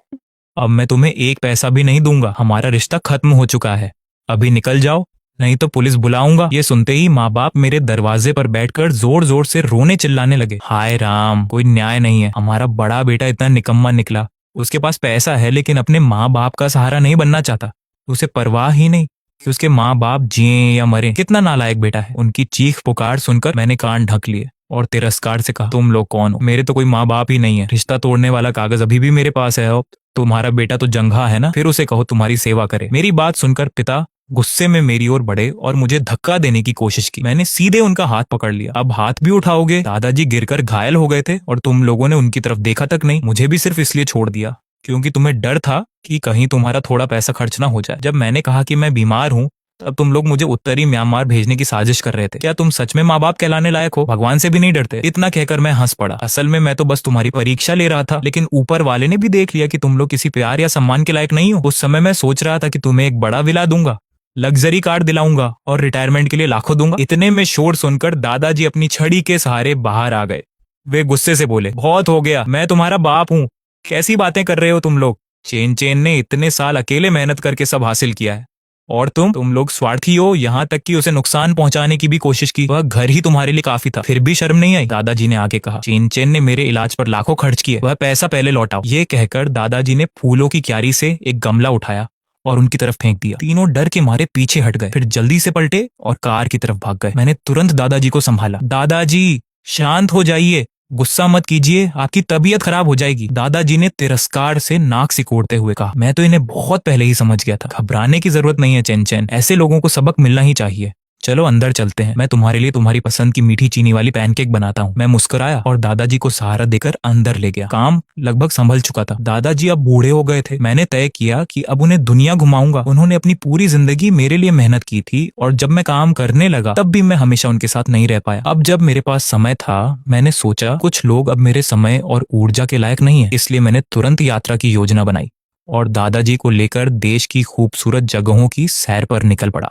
अब मैं तुम्हें एक पैसा भी नहीं दूंगा। हमारा रिश्ता खत्म हो चुका है। अभी निकल जाओ, नहीं तो पुलिस बुलाऊंगा। ये सुनते ही माँ बाप मेरे दरवाजे पर बैठकर जोर जोर से रोने चिल्लाने लगे। हाय राम, कोई न्याय नहीं है। हमारा बड़ा बेटा इतना निकम्मा निकला। उसके पास पैसा है लेकिन अपने माँ बाप का सहारा नहीं बनना चाहता। उसे परवाह ही नहीं कि उसके माँ बाप जिए या मरे। कितना नालायक बेटा है। उनकी चीख पुकार सुनकर मैंने कान ढक लिए और तिरस्कार से कहा, तुम लोग कौन हो? मेरे तो कोई माँ बाप ही नहीं है। रिश्ता तोड़ने वाला कागज अभी भी मेरे पास है। तुम्हारा बेटा तो जंघा है ना, फिर उसे कहो तुम्हारी सेवा करे। मेरी बात सुनकर पिता गुस्से में मेरी ओर बढ़े और मुझे धक्का देने की कोशिश की। मैंने सीधे उनका हाथ पकड़ लिया। अब हाथ भी उठाओगे? दादाजी गिरकर घायल हो गए थे और तुम लोगों ने उनकी तरफ देखा तक नहीं। मुझे भी सिर्फ इसलिए छोड़ दिया क्योंकि तुम्हें डर था कि कहीं तुम्हारा थोड़ा पैसा खर्च ना हो जाए। जब मैंने कहा कि मैं बीमार हूँ, तब तुम लोग मुझे उत्तरी म्यांमार भेजने की साजिश कर रहे थे। क्या तुम सच में माँ बाप कहलाने लायक हो? भगवान से भी नहीं डरते? इतना कहकर मैं हंस पड़ा। असल में मैं तो बस तुम्हारी परीक्षा ले रहा था, लेकिन ऊपर वाले ने भी देख लिया कि तुम लोग किसी प्यार या सम्मान के लायक नहीं हो। उस समय मैं सोच रहा था कि तुम्हें एक बड़ा विला दूंगा, लग्जरी कार दिलाऊंगा और रिटायरमेंट के लिए लाखों दूंगा। इतने में शोर सुनकर दादाजी अपनी छड़ी के सहारे बाहर आ गए। वे गुस्से से बोले, बहुत हो गया, मैं तुम्हारा बाप हूँ। कैसी बातें कर रहे हो तुम लोग? चेन चेन ने इतने साल अकेले मेहनत करके सब हासिल किया है और तुम लोग स्वार्थी हो। यहाँ तक कि उसे नुकसान पहुंचाने की भी कोशिश की। वह घर ही तुम्हारे लिए काफी था, फिर भी शर्म नहीं आई? दादाजी ने आगे कहा, चेन चेन ने मेरे इलाज पर लाखों खर्च किए, वह पैसा पहले लौटाओ। ये कहकर दादाजी ने फूलों की क्यारी से एक गमला उठाया और उनकी तरफ फेंक दिया। तीनों डर के मारे पीछे हट गए, फिर जल्दी से पलटे और कार की तरफ भाग गए। मैंने तुरंत दादाजी को संभाला। दादाजी शांत हो जाइए, गुस्सा मत कीजिए, आपकी तबीयत खराब हो जाएगी। दादाजी ने तिरस्कार से नाक सिकोड़ते हुए कहा, मैं तो इन्हें बहुत पहले ही समझ गया था। घबराने की जरूरत नहीं है चैन चैन, ऐसे लोगों को सबक मिलना ही चाहिए। चलो अंदर चलते हैं, मैं तुम्हारे लिए तुम्हारी पसंद की मीठी चीनी वाली पैनकेक बनाता हूँ। मैं मुस्कुराया और दादाजी को सहारा देकर अंदर ले गया। काम लगभग संभल चुका था। दादाजी अब बूढ़े हो गए थे। मैंने तय किया कि अब उन्हें दुनिया घुमाऊंगा। उन्होंने अपनी पूरी जिंदगी मेरे लिए मेहनत की थी और जब मैं काम करने लगा तब भी मैं हमेशा उनके साथ नहीं रह पाया। अब जब मेरे पास समय था, मैंने सोचा कुछ लोग अब मेरे समय और ऊर्जा के लायक नहीं है। इसलिए मैंने तुरंत यात्रा की योजना बनाई और दादाजी को लेकर देश की खूबसूरत जगहों की सैर पर निकल पड़ा।